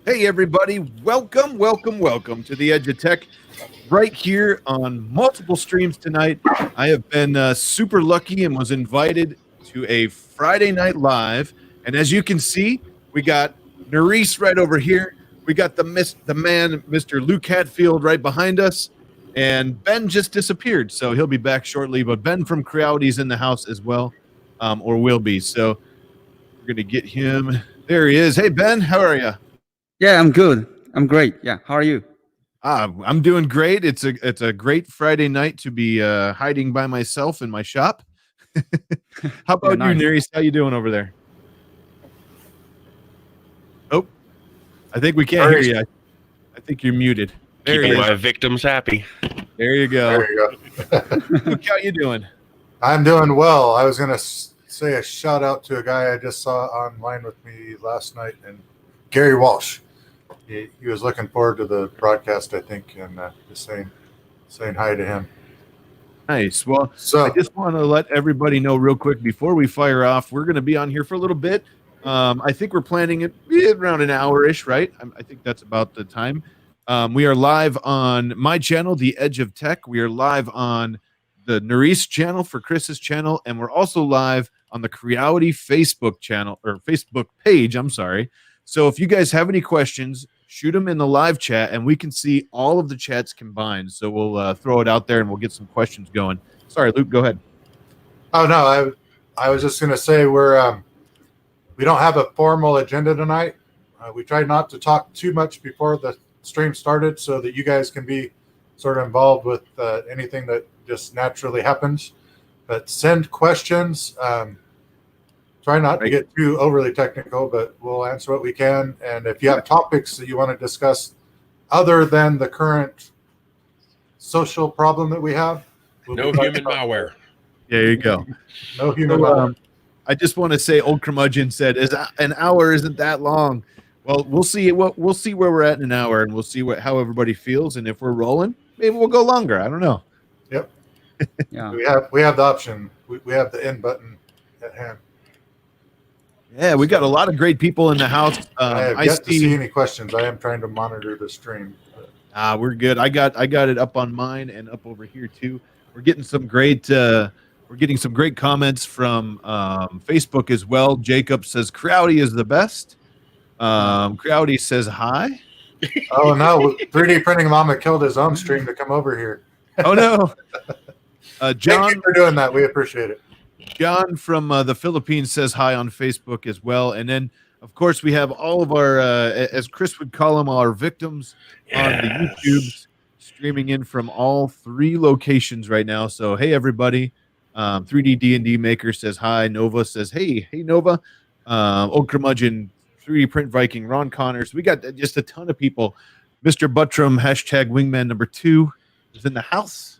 Hey everybody, welcome to the Edge of Tech right here on multiple streams tonight. I have been super lucky and was invited to a Friday night live, and as you can see, we got Nerys right over here. We got the man, Mr. Luke Hatfield right behind us, and Ben just disappeared, so he'll be back shortly, but Ben from Creality is in the house as well, or will be, so we're going to get him. There he is. Hey Ben, how are you? Yeah, I'm good. I'm great. Yeah, how are you? I'm doing great. It's a great Friday night to be hiding by myself in my shop. How about nice. you, Nerys? How you doing over there? Oh, I think we can't hear you. I think you're muted. There Keeping my victims happy. There you go. There you go. Luke, how you doing? I'm doing well. I was going to say a shout out to a guy I just saw online with me last night, and Gary Walsh. He was looking forward to the broadcast, I think, and just saying hi to him. Nice. Well, so I just want to let everybody know real quick before we fire off, we're going to be on here for a little bit. I think we're planning it around an hour-ish, right? I think that's about the time. We are live on my channel, The Edge of Tech. We are live on the Nerys channel for Chris's channel, and we're also live on the Creality Facebook channel, or Facebook page, I'm sorry. So if you guys have any questions, shoot them in the live chat, and we can see all of the chats combined. So we'll throw it out there, and we'll get some questions going. Sorry, Luke, go ahead. Oh, no, I was just going to say we don't have a formal agenda tonight. We tried not to talk too much before the stream started so that you guys can be sort of involved with anything that just naturally happens. But send questions. Try not to get too overly technical, but we'll answer what we can. And if you have topics that you want to discuss other than the current social problem that we have. No human malware. There you go. No human malware. I just want to say Old Curmudgeon said, an hour isn't that long. Well, we'll see. We'll see where we're at in an hour, and we'll see how everybody feels. And if we're rolling, maybe we'll go longer. I don't know. Yep. Yeah. We have the option. We have the end button at hand. Yeah, we got a lot of great people in the house. I have yet to see any questions. I am trying to monitor the stream. We're good. I got it up on mine and up over here too. We're getting some great comments from Facebook as well. Jacob says Creality is the best. Creality says hi. Oh no, 3D Printing Mama killed his own stream to come over here. Oh no. John, thank you for doing that. We appreciate it. John from the Philippines says hi on Facebook as well. And then, of course, we have all of our, as Chris would call them, our victims on the YouTubes streaming in from all 3 locations right now. So, hey, everybody. 3D D&D Maker says hi. Nova says, hey Nova. Old Curmudgeon, 3D Print Viking, Ron Connors. We got just a ton of people. Mr. Buttram, #Wingman number 2 is in the house.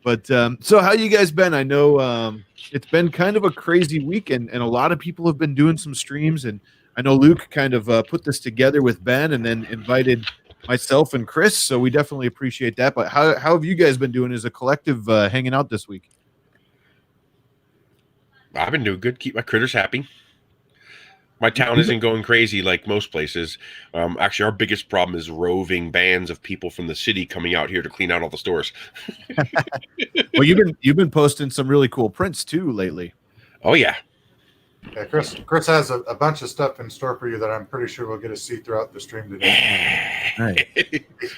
But so how you guys been? I know it's been kind of a crazy week, and a lot of people have been doing some streams, and I know Luke kind of put this together with Ben and then invited myself and Chris, so we definitely appreciate that. But how have you guys been doing as a collective hanging out this week? I've been doing good. Keep my critters happy. My town isn't going crazy like most places. Actually, our biggest problem is roving bands of people from the city coming out here to clean out all the stores. Well, you've been posting some really cool prints too lately. Oh yeah. Yeah, Chris has a bunch of stuff in store for you that I'm pretty sure we'll get to see throughout the stream today. Right.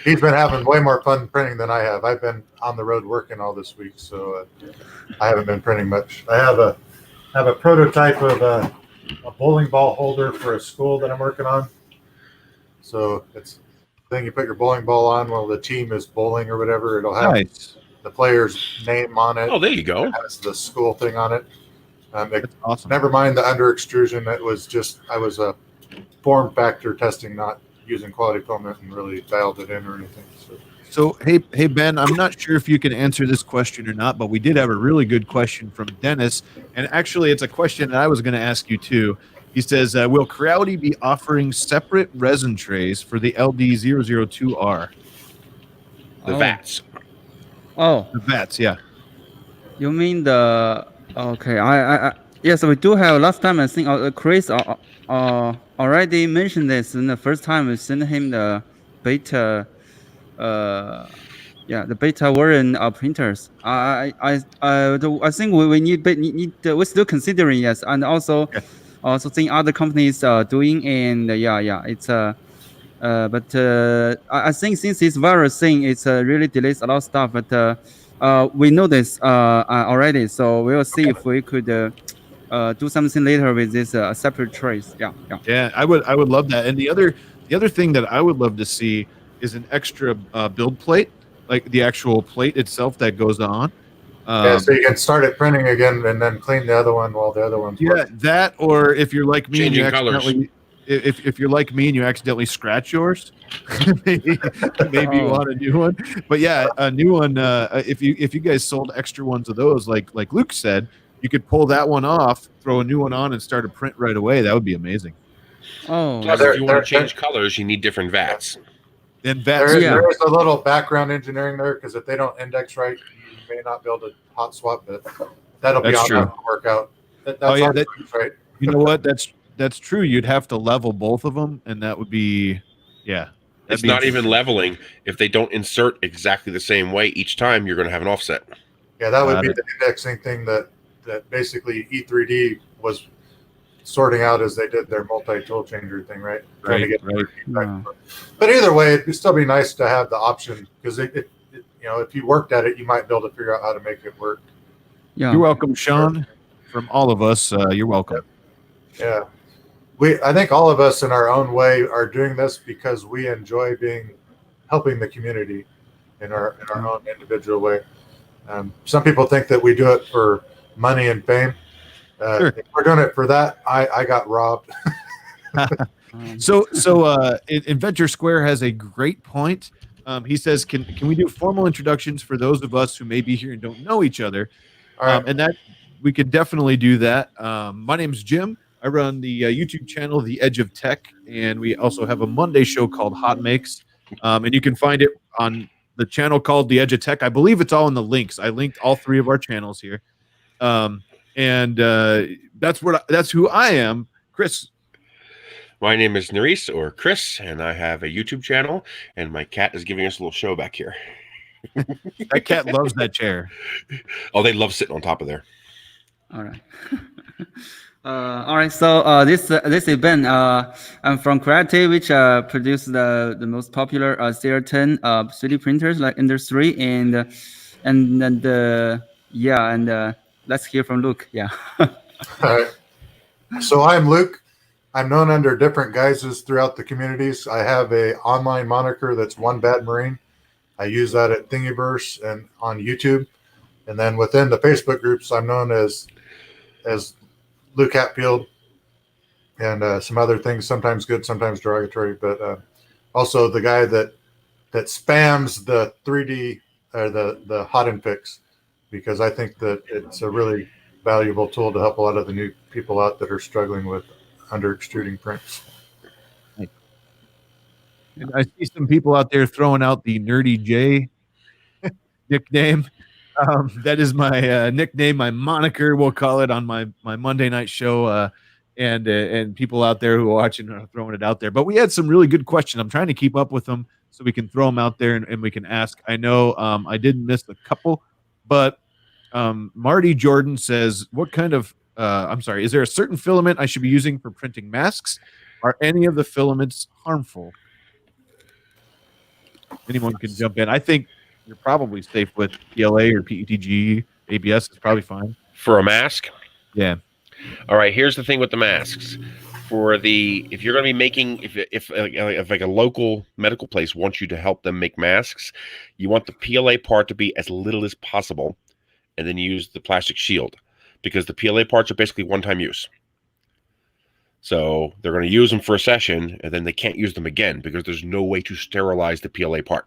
He's been having way more fun printing than I have. I've been on the road working all this week, so I haven't been printing much. I have a prototype of a bowling ball holder for a school that I'm working on. So it's the thing you put your bowling ball on while the team is bowling or whatever. It'll have the player's name on it. Oh, there you go. It has the school thing on it. That's awesome. Never mind the under extrusion. That was just, I was a form factor testing, not using quality filament and really dialed it in or anything. So hey Ben, I'm not sure if you can answer this question or not, but we did have a really good question from Dennis, and actually it's a question that I was going to ask you too. He says, will Creality be offering separate resin trays for the LD002R? The VATs. Oh, The VATs, yeah. You mean the? Okay, yes, we do have. Last time I think Chris already mentioned this in the first time we sent him the beta, the beta version of printers. I think we need we're still considering, yes, and also think other companies are doing, and it's but I think since this virus thing, it's really delays a lot of stuff. But we know this already, so we will see if we could do something later with this separate trace. Yeah, I would love that. And the other thing that I would love to see is an extra build plate, like the actual plate itself that goes on. So you can start it printing again and then clean the other one while the other one's working. That, or if you're like me, Changing and you colors. accidentally, if you're like me and you accidentally scratch yours, maybe you want a new one. But yeah, a new one. If you guys sold extra ones of those, like Luke said, you could pull that one off, throw a new one on, and start a print right away. That would be amazing. Oh, Plus, if you want to change colors, you need different vats. And vats. There is a little background engineering there, because if they don't index right, you may not be able to hot swap it. That'll be That's true. to work out. That's right. You know what? That's true. You'd have to level both of them, and that would be, It's not even leveling. If they don't insert exactly the same way each time, you're going to have an offset. Yeah, that would be the indexing thing that basically E3D was sorting out as they did their multi-tool changer thing, right? Trying to get feedback. But either way, it'd still be nice to have the option, because it if you worked at it, you might be able to figure out how to make it work. Yeah. You're welcome, Sean. From all of us, you're welcome. Yeah. I think all of us in our own way are doing this because we enjoy helping the community in our own individual way. Some people think that we do it for money and fame. Sure. If we're doing it for that, I got robbed. So Inventor Square has a great point. He says, can we do formal introductions for those of us who may be here and don't know each other? All right. And that we could definitely do that. My name's Jim. I run the YouTube channel, The Edge of Tech, and we also have a Monday show called Hot Makes. And you can find it on the channel called The Edge of Tech. I believe it's all in the links. I linked all three of our channels here. And that's who I am. Chris. My name is Nerys, or Chris, and I have a YouTube channel, and my cat is giving us a little show back here. That cat loves that chair. Oh, they love sitting on top of there. All right. All right. So this is Ben. I'm from Creality, which produces the most popular CR10 3D printers like Ender 3, and let's hear from Luke. Yeah. All right. So I'm Luke. I'm known under different guises throughout the communities. I have a online moniker that's Onebadmarine. I use that at Thingiverse and on YouTube. And then within the Facebook groups, I'm known as Luke Hatfield, and some other things, sometimes good, sometimes derogatory, but also the guy that spams the 3D or the hot and fix, because I think that it's a really valuable tool to help a lot of the new people out that are struggling with under extruding prints. And I see some people out there throwing out the Nerdy J nickname. That is my nickname, my moniker, we'll call it, on my Monday night show. And people out there who are watching are throwing it out there. But we had some really good questions. I'm trying to keep up with them so we can throw them out there and we can ask. I know I did miss a couple, but Marty Jordan says, what kind of, is there a certain filament I should be using for printing masks? Are any of the filaments harmful? Anyone can jump in. I think you're probably safe with PLA or PETG. ABS is probably fine. For a mask? Yeah. All right, here's the thing with the masks. If you're going to be making, if like a local medical place wants you to help them make masks, you want the PLA part to be as little as possible, and then you use the plastic shield, because the PLA parts are basically one-time use. So they're going to use them for a session, and then they can't use them again because there's no way to sterilize the PLA part.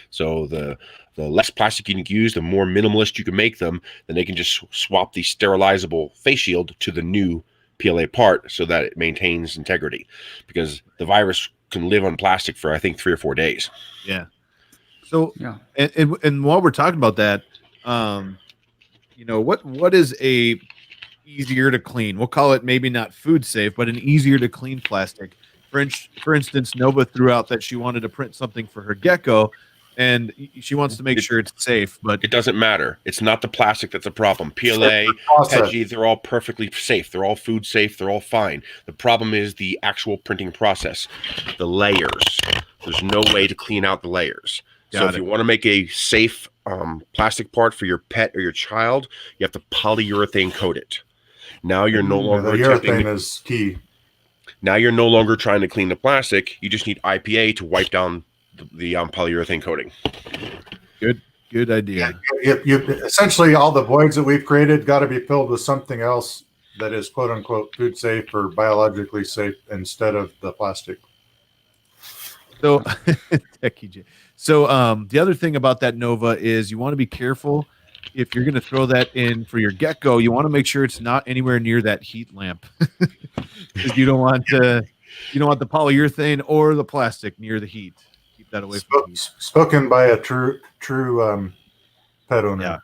So the less plastic you can use, the more minimalist you can make them, then they can just swap the sterilizable face shield to the new PLA part so that it maintains integrity, because the virus can live on plastic for, I think, 3 or 4 days. Yeah. So, yeah. And while we're talking about that, what is a easier to clean. We'll call it maybe not food safe, but an easier to clean plastic. For instance, Nova threw out that she wanted to print something for her gecko, and she wants to make sure it's safe. But It doesn't matter. It's not the plastic that's a problem. PLA, Process. PETG, they're all perfectly safe. They're all food safe. They're all fine. The problem is the actual printing process, the layers. There's no way to clean out the layers. So if you want to make a safe plastic part for your pet or your child, you have to polyurethane coat it. Now you're no longer the urethane is key. Now you're no longer trying to clean the plastic. You just need IPA to wipe down the polyurethane coating. Good idea. You essentially all the voids that we've created got to be filled with something else that is quote unquote food safe or biologically safe instead of the plastic. So, the other thing about that Nova is you want to be careful if you're going to throw that in for your gecko. You want to make sure it's not anywhere near that heat lamp, because you don't want the polyurethane or the plastic near the heat. Keep that away from the heat. Spoken by a true pet owner.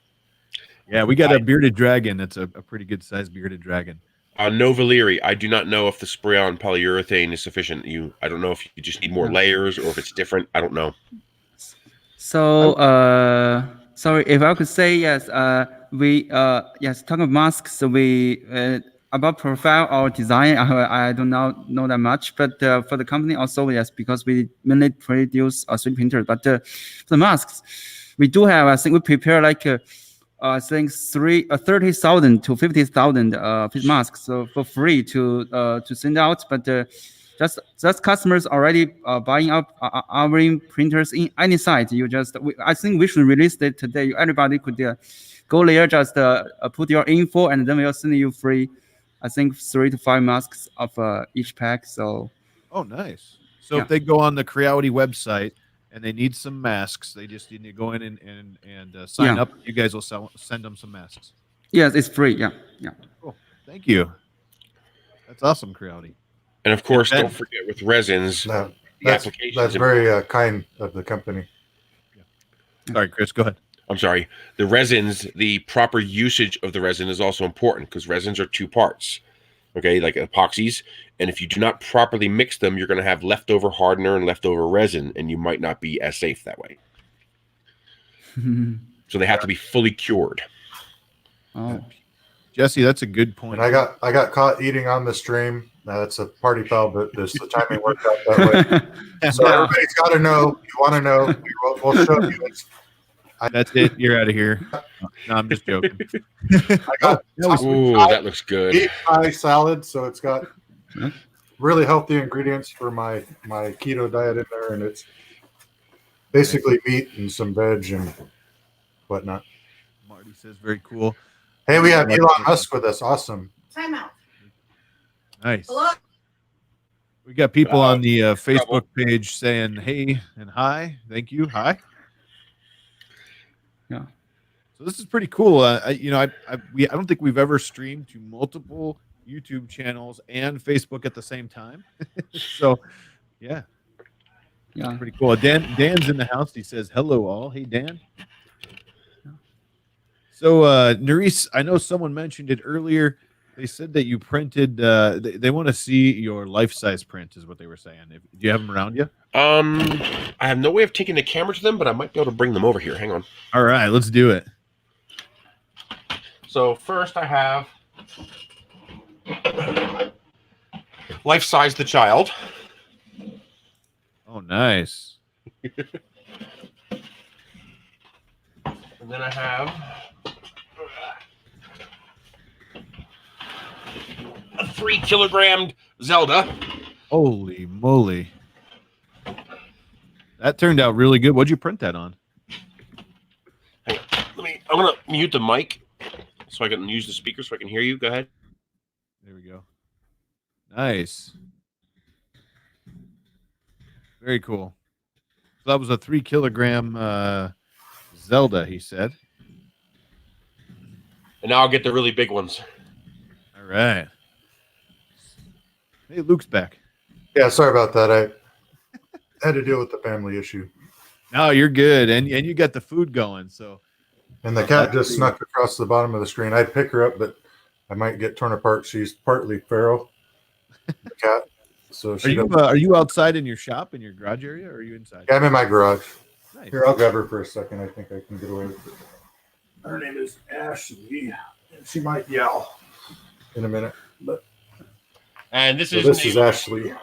Yeah, we got a bearded dragon. That's a pretty good sized bearded dragon. Nova Leary, I do not know if the spray-on polyurethane is sufficient. I don't know if you just need more layers or if it's different. I don't know. So, sorry, if I could say yes, we talking about masks. So we about profile or design, I don't know that much, but for the company also yes, because we mainly produce 3D printers. But for the masks, we do have. I think we prepare like. I think 30,000 to 50,000 face masks, so for free to send out. But just customers already buying up our printers in any site. I think we should release it today. Everybody could go there, just put your info, and then we'll send you free. I think 3 to 5 masks of each pack. So. Oh, nice. So if they go on the Creality website and they need some masks, they just need to go in and sign up. You guys will send them some masks. Yes, it's free. Yeah. Cool. Thank you. That's awesome, Creality. And of course, don't forget with resins, the applications. That's very kind of the company. Yeah. Sorry, Chris, go ahead. I'm sorry. The resins, the proper usage of the resin is also important because resins are 2 parts. Okay, like epoxies. And if you do not properly mix them, you're going to have leftover hardener and leftover resin, and you might not be as safe that way. So they have to be fully cured. Oh, Jesse, that's a good point. And I got caught eating on the stream. It's a party foul, but the timing worked out that way. So everybody's got to know. You want to know? We'll show you. That's it. You're out of here. No, I'm just joking. I got that looks good. Beef pie salad, so it's got really healthy ingredients for my keto diet in there, and it's basically meat and some veg and whatnot. Marty says very cool. Hey, we have Elon Musk with us. Awesome. Time out. Nice. Hello? We got people on the Facebook page saying hey and hi. Thank you. Hi. Yeah. So this is pretty cool. I don't think we've ever streamed to multiple YouTube channels and Facebook at the same time. So, yeah, pretty cool. Dan's in the house. He says hello, all. Hey, Dan. So, Nerys, I know someone mentioned it earlier. They said that you printed. They want to see your life-size print, is what they were saying. Do you have them around you? I have no way of taking the camera to them, but I might be able to bring them over here. Hang on. All right, let's do it. So first, I have life-size the child. Oh, nice. And then I have a 3-kilogram Zelda. Holy moly. That turned out really good. What'd you print that on? Hang on. I'm going to mute the mic so I can use the speaker so I can hear you. Go ahead. There we go. Nice. Very cool. So that was a 3-kilogram Zelda, he said. And now I'll get the really big ones. All right. Hey, Luke's back. Yeah, sorry about that. I had to deal with the family issue. No, you're good. And you got the food going. So. And the cat just snuck across the bottom of the screen. I'd pick her up, but I might get torn apart. She's partly feral, the cat. So Are you outside in your shop, in your garage area, or are you inside? Yeah, I'm in my garage. Nice. Here, I'll grab her for a second. I think I can get away with it. Her name is Ashley, and she might yell in a minute. But And this so is this is Ashley.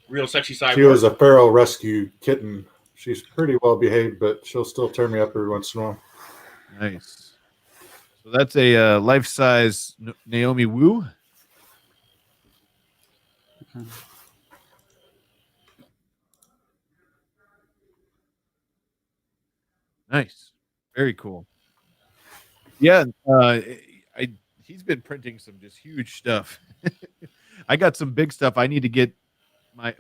real sexy cyborg. She was a feral rescue kitten. She's pretty well behaved, but she'll still tear me up every once in a while. Nice. So that's a life-size Naomi Wu. Nice. Very cool. Yeah, he's been printing some just huge stuff. I got some big stuff. I need to get my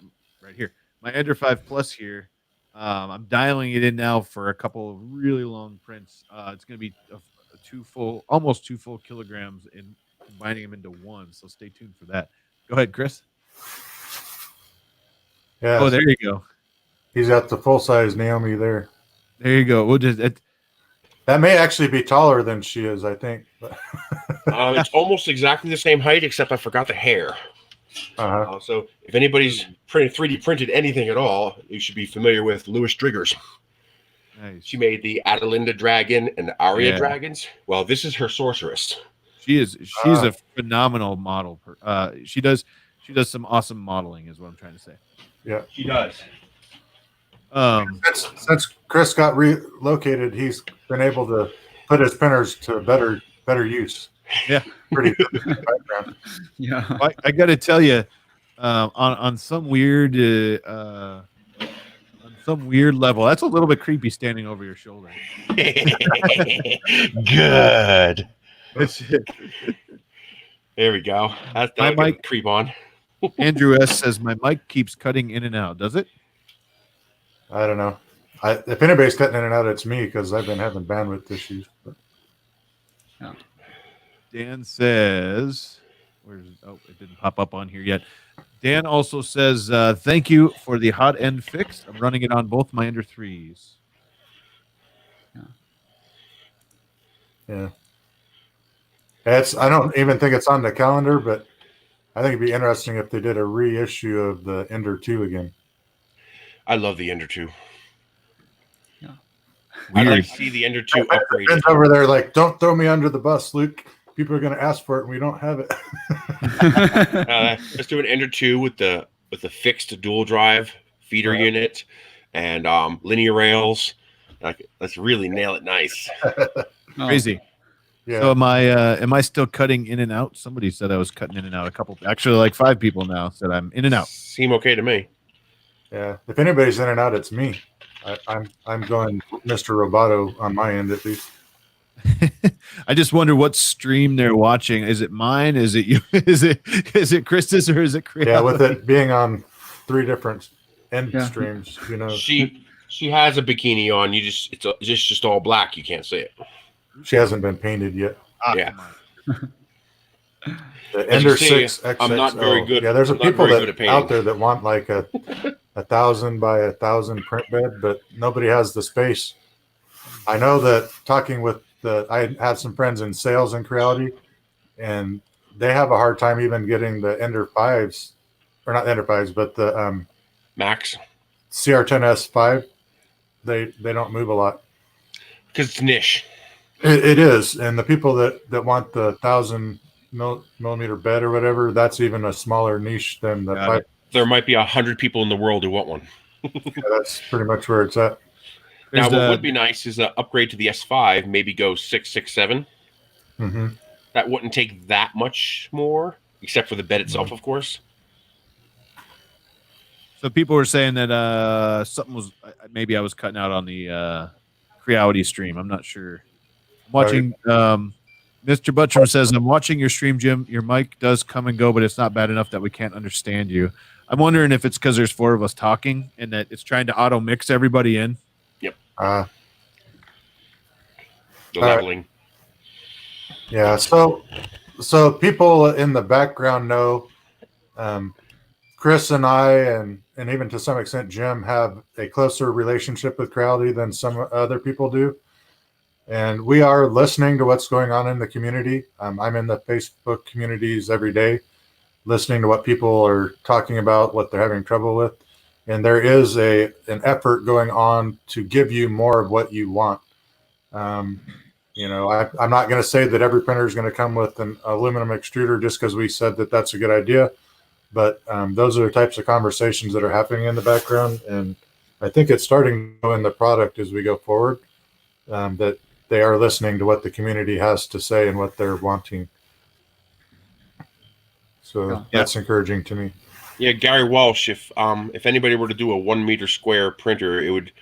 Ender 5 Plus here. I'm dialing it in now for a couple of really long prints. It's going to be almost 2 full kilograms, and combining them into one. So stay tuned for that. Go ahead, Chris. Yeah. Oh, there you go. He's got the full size Naomi there. There you go. We'll just that may actually be taller than she is, I think. It's almost exactly the same height, except I forgot the hair. So if anybody's 3D printed anything at all, you should be familiar with Louis Driggers. Nice. She made the Adelinda dragon and the Aria dragons. Well, this is her sorceress. She's a phenomenal model. She does some awesome modeling, is what I'm trying to say. Yeah, she does. Since Chris got relocated, he's been able to put his printers to better use. Yeah, pretty good background. Yeah, I got to tell you, on some weird level, that's a little bit creepy standing over your shoulder. Good. There we go. That's my mic creep on. Andrew S says my mic keeps cutting in and out. Does it? I don't know. If anybody's cutting in and out, it's me because I've been having bandwidth issues. But. Yeah. Dan says, it didn't pop up on here yet. Dan also says, thank you for the hot end fix. I'm running it on both my Ender 3s. Yeah. I don't even think it's on the calendar, but I think it'd be interesting if they did a reissue of the Ender 2 again. I love the Ender 2. Yeah. I'd like to see the Ender 2 upgraded. Ben's over there like, don't throw me under the bus, Luke. People are going to ask for it, and we don't have it. Let's do an Ender 2 with the fixed dual drive feeder unit and linear rails. Let's really nail it nice. Crazy. Yeah. So am I still cutting in and out? Somebody said I was cutting in and out. Actually, like 5 people now said I'm in and out. Seem okay to me. Yeah. If anybody's in and out, it's me. I'm going Mr. Roboto on my end at least. I just wonder what stream they're watching. Is it mine? Is it you? Is it Chris's, or is it Creality? Yeah, with it being on 3 different end streams, you know. She has a bikini on. It's just all black. You can't see it. She hasn't been painted yet. Yeah. The Ender 6 XXO. I'm not very good. Yeah, there's people out there that want like a 1,000 by 1,000 print bed, but nobody has the space. I know that talking with I had some friends in sales in Creality, and they have a hard time even getting the Ender 5s, or not Ender 5s, but the Max CR10S5. They don't move a lot because it's niche. It is, and the people that want the 1,000 millimeter bed or whatever, that's even a smaller niche than the 5. There might be 100 people in the world who want one. Yeah, that's pretty much where it's at. Now, what would be nice is an upgrade to the S5, maybe go 667. Mm-hmm. That wouldn't take that much more, except for the bed itself, of course. So people were saying that something was, maybe I was cutting out on the Creality stream. I'm not sure. I'm watching. Mr. Butcham says, I'm watching your stream, Jim. Your mic does come and go, but it's not bad enough that we can't understand you. I'm wondering if it's because there's 4 of us talking and that it's trying to auto mix everybody in. Yep. The leveling. Yeah. So people in the background know Chris and I, and even to some extent Jim, have a closer relationship with Creality than some other people do. And we are listening to what's going on in the community. I'm in the Facebook communities every day, listening to what people are talking about, what they're having trouble with. And there is an effort going on to give you more of what you want. You know, I'm not going to say that every printer is going to come with an aluminum extruder just because we said that that's a good idea. But those are the types of conversations that are happening in the background. And I think it's starting to go in the product as we go forward, that they are listening to what the community has to say and what they're wanting. So that's encouraging to me. Yeah, Gary Walsh, if anybody were to do a 1 meter square printer, it would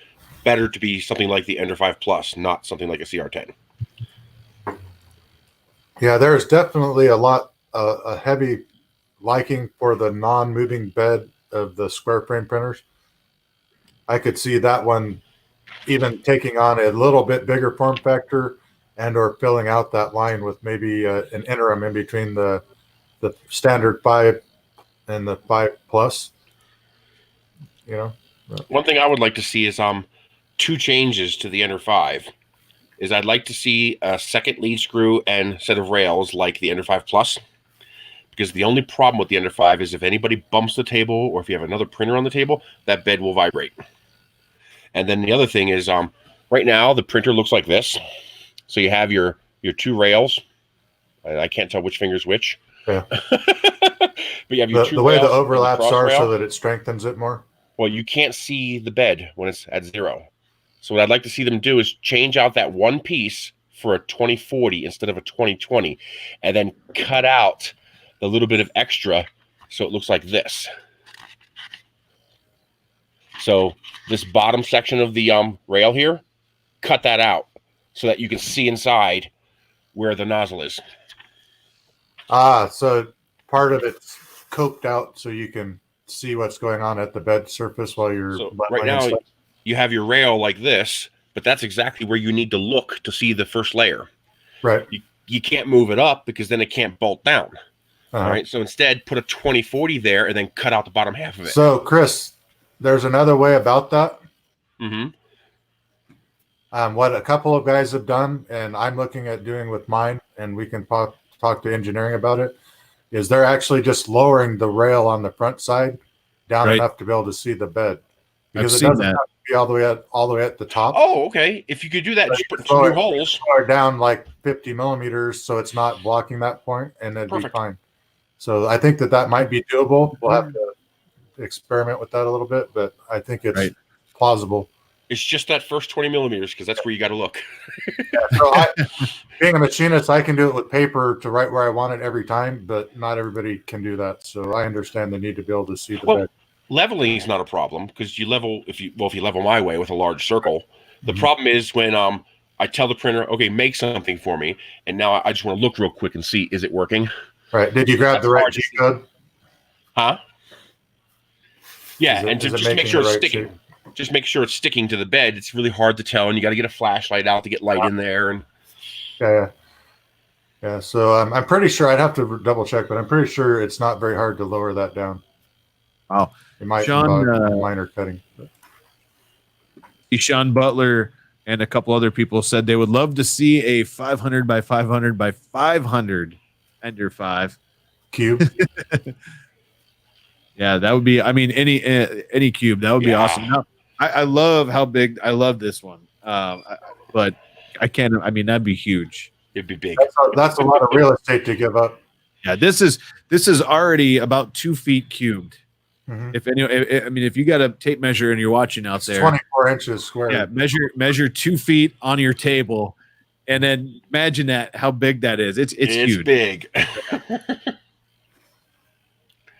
better to be something like the Ender 5 Plus, not something like a CR10. Yeah, there's definitely a heavy liking for the non-moving bed of the square frame printers. I could see that one even taking on a little bit bigger form factor and or filling out that line with maybe an interim in between the standard 5 and the 5 Plus. You know, one thing I would like to see is 2 changes to the Ender 5. Is I'd like to see a second lead screw and set of rails like the Ender 5 Plus. Because the only problem with the Ender 5 is if anybody bumps the table or if you have another printer on the table, that bed will vibrate. And then the other thing is, right now the printer looks like this. So you have your 2 rails. I can't tell which finger's which. Yeah. But you have your 2 the way rails the overlaps and are rail, so that it strengthens it more. Well, you can't see the bed when it's at 0. So what I'd like to see them do is change out that one piece for a 2040 instead of a 2020, and then cut out the little bit of extra so it looks like this. So this bottom section of the rail here, cut that out so that you can see inside where the nozzle is. So part of it's coped out so you can see what's going on at the bed surface while you're right now you have your rail like this, but that's exactly where you need to look to see the first layer. Right. You can't move it up because then it can't bolt down. All right. So instead, put a 2040 there and then cut out the bottom half of it. So, Chris, there's another way about that. Mm-hmm. What a couple of guys have done, and I'm looking at doing with mine, and we can talk to engineering about it, is they're actually just lowering the rail on the front side down enough to be able to see the bed. Because it doesn't have to be all the way at the top. Oh, okay. If you could do that, just put 2 new holes. Or down like 50 millimeters so it's not blocking that point, and it'd be fine. So I think that might be doable. We'll have to experiment with that a little bit, but I think it's plausible. It's just that first 20 millimeters because that's where you got to look. So being a machinist, I can do it with paper to right where I want it every time, but not everybody can do that. So I understand the need to be able to see the bed. Leveling is not a problem because you level if you level my way with a large circle. The problem is when I tell the printer, okay, make something for me, and now I just want to look real quick and see, is it working? Right. Did you grab the right G code? Huh? Yeah, and just make sure it's sticking. Just make sure it's sticking to the bed. It's really hard to tell, and you got to get a flashlight out to get light in there. And yeah. So I'm pretty sure I'd have to double check, but I'm pretty sure it's not very hard to lower that down. Wow. It might involve minor cutting. Sean Butler and a couple other people said they would love to see a 500 by 500 by 500 Ender 5 cube. Yeah, that would be. I mean, any cube that would be awesome. Now, I love how big. I love this one, but I can't. I mean, that'd be huge. It'd be big. That's a lot of real estate to give up. Yeah, this is already about 2 feet cubed. If you got a tape measure and you're watching out there, 24 inches square. Yeah, measure 2 feet on your table, and then imagine how big that is. It's huge. It's big.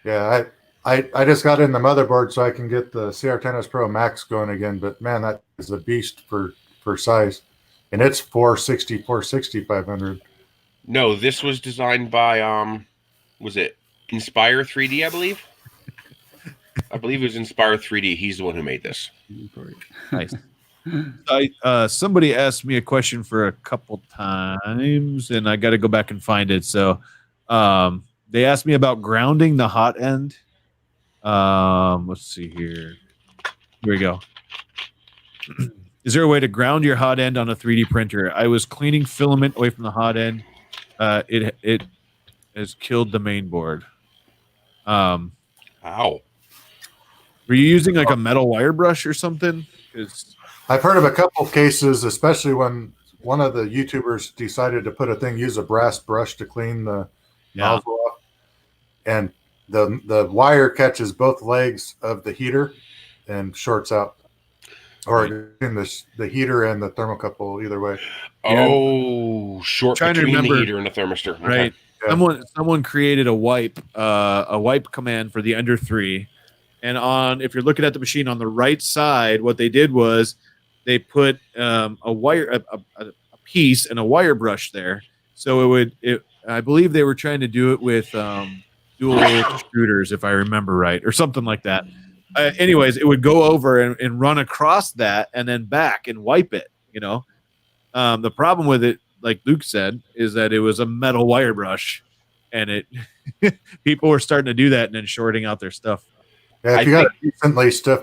Yeah, I just got in the motherboard so I can get the CR10S Pro Max going again, but man, that is a beast for size, and it's 460, 500. No, this was designed by was it Inspire 3D? I believe it was Inspire 3D. He's the one who made this. Nice. Somebody asked me a question for a couple times, and I got to go back and find it. So they asked me about grounding the hot end. Let's see here. Here we go. Is there a way to ground your hot end on a 3D printer? I was cleaning filament away from the hot end. It has killed the main board. Ow. Were you using like a metal wire brush or something? Because I've heard of a couple cases, especially when one of the YouTubers decided to use a brass brush to clean the nozzle off, and the wire catches both legs of the heater and shorts out, or in the heater and the thermocouple, either way. Oh, short Trying to between the remember. heater and the thermistor. Okay. right, someone created a wipe command for the Ender 3, and if you're looking at the machine on the right side, what they did was they put a piece and a wire brush there, so I believe they were trying to do it with dual extruders, if I remember right, or something like that. Anyways, it would go over and run across that and then back and wipe it. The problem with it, like Luke said, is that it was a metal wire brush, and people were starting to do that and then shorting out their stuff. Yeah, if you got a decently stiff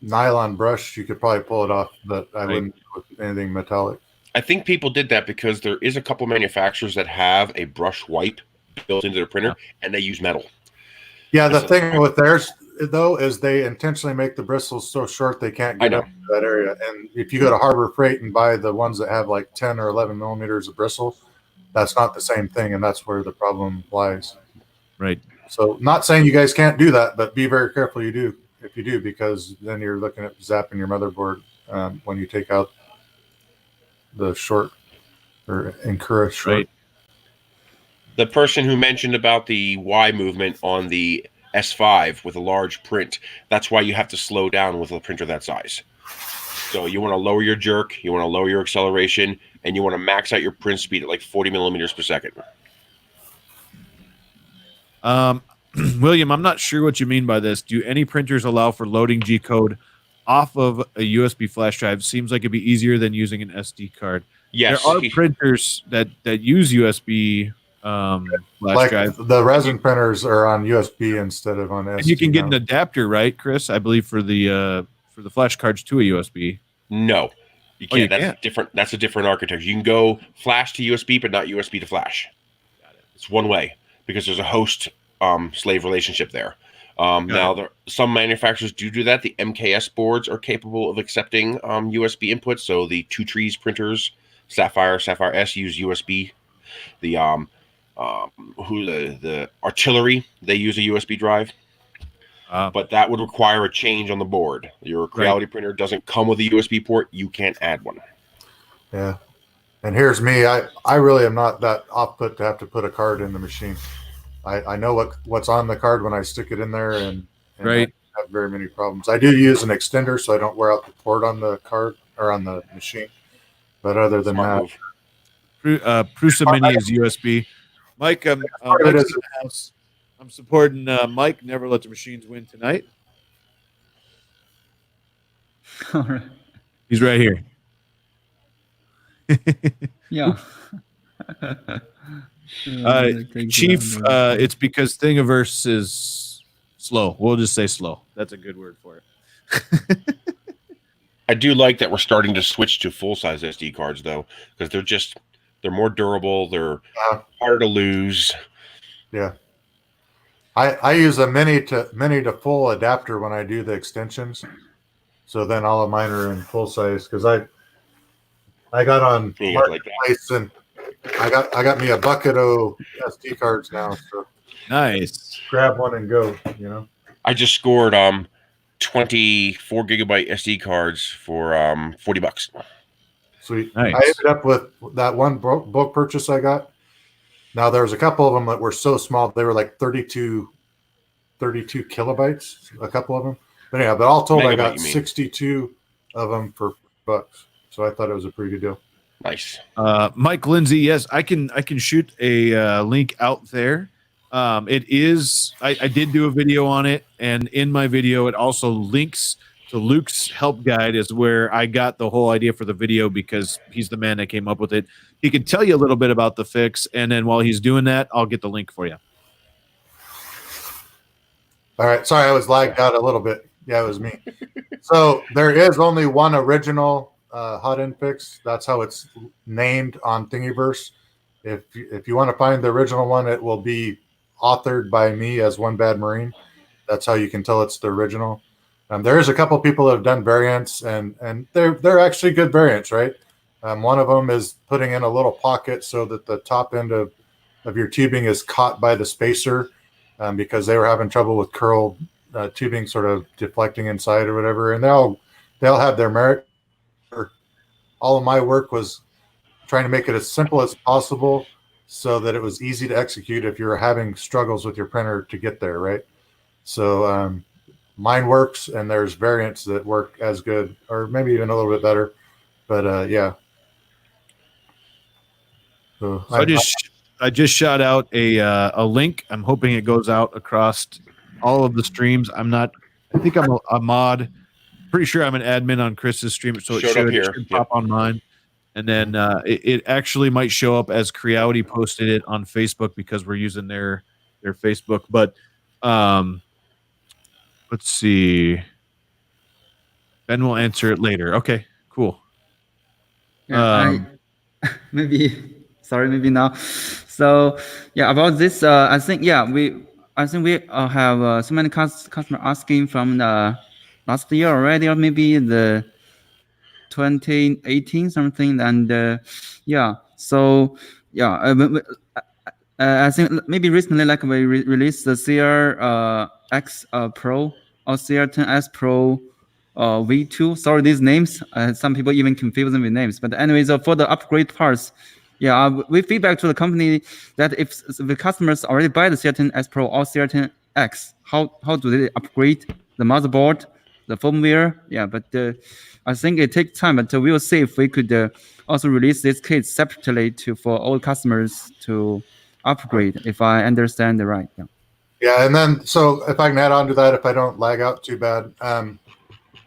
nylon brush, you could probably pull it off, but I wouldn't with anything metallic. I think people did that because there is a couple manufacturers that have a brush wipe built into their printer, and they use metal. Yeah, the thing with theirs, though, is they intentionally make the bristles so short they can't get up to that area. And if you go to Harbor Freight and buy the ones that have like 10 or 11 millimeters of bristle, that's not the same thing, and that's where the problem lies. Right. So, not saying you guys can't do that, but be very careful if you do, because then you're looking at zapping your motherboard when you take out the short or incur short. Right. The person who mentioned about the Y movement on the S5 with a large print, that's why you have to slow down with a printer that size. So you want to lower your jerk, you want to lower your acceleration, and you want to max out your print speed at like 40 millimeters per second. William, I'm not sure what you mean by this. Do any printers allow for loading G-code off of a USB flash drive? Seems like it'd be easier than using an SD card. Yes. There are printers that use USB flash drive. The resin printers are on USB instead of on SD. And you can get an adapter, right, Chris? I believe for the flash cards to a USB. No, you can't. You can't. That's a different architecture. You can go flash to USB, but not USB to flash. Got it. It's one way because there's a host slave relationship there. Some manufacturers do that. The MKS boards are capable of accepting USB inputs. So the Two Trees printers, Sapphire S use USB. The artillery, they use a USB drive. But that would require a change on the board. Your Creality printer doesn't come with a USB port. You can't add one. Yeah. And here's me. I really am not that off-put to have to put a card in the machine. I know what's on the card when I stick it in there, and I don't have very many problems. I do use an extender so I don't wear out the port on the card or on the machine. But other than that, Prusa Mini is USB. Mike, I'm supporting Mike. Never let the machines win tonight. All right. He's right here. Yeah. Chief, it's because Thingiverse is slow. We'll just say slow. That's a good word for it. I do like that we're starting to switch to full-size SD cards, though, because they're more durable. They're harder to lose. Yeah. I use a mini to full adapter when I do the extensions. So then all of mine are in full size because I got on Marketplace and I got me a bucket of SD cards now. So nice. Grab one and go, I just scored 24 gigabyte SD cards for $40. Sweet. Nice. I ended up with that one bulk purchase I got. Now there was a couple of them that were so small they were like 32 kilobytes. A couple of them, but anyhow, but all told, I got 62 of them for $1. So I thought it was a pretty good deal. Nice. Mike Lindsay, yes, I can shoot a link out there. It is I did do a video on it, and in my video it also links to Luke's help guide is where I got the whole idea for the video because he's the man that came up with it. He can tell you a little bit about the fix, and then while he's doing that, I'll get the link for you. All right. Sorry, I was lagged out a little bit. Yeah, it was me. So there is only one original hot end fix. That's how it's named on Thingiverse. If you want to find the original one, it will be authored by me as Onebadmarine. That's how you can tell it's the original. There is a couple people that have done variants, and they're actually good variants, right? One of them is putting in a little pocket so that the top end of your tubing is caught by the spacer, because they were having trouble with curled tubing sort of deflecting inside or whatever. And they'll have their merit. All of my work was trying to make it as simple as possible so that it was easy to execute if you're having struggles with your printer to get there, right? So mine works, and there's variants that work as good or maybe even a little bit better. But yeah. So I just shot out a link. I'm hoping it goes out across all of the streams. I think I'm a mod. Pretty sure I'm an admin on Chris's stream, so it should pop on mine. And then it actually might show up as Creality posted it on Facebook because we're using their Facebook. But let's see. Ben will answer it later. Okay, cool. Yeah, maybe now. So yeah, about this, I think we have so many customers asking from the last year already, or maybe the 2018 something, and yeah. So yeah, I think maybe recently, like we released the CR-X Pro or CR10S Pro V2. Sorry, these names. Some people even confuse them with names. But anyways, for the upgrade parts, yeah, we feedback to the company that if the customers already buy the CR10S Pro or CR10X, how do they upgrade the motherboard, the firmware? Yeah, but I think it takes time. But we will see if we could also release this kit separately for all customers to upgrade, if I understand it right. Yeah, and then so if I can add on to that, if I don't lag out too bad,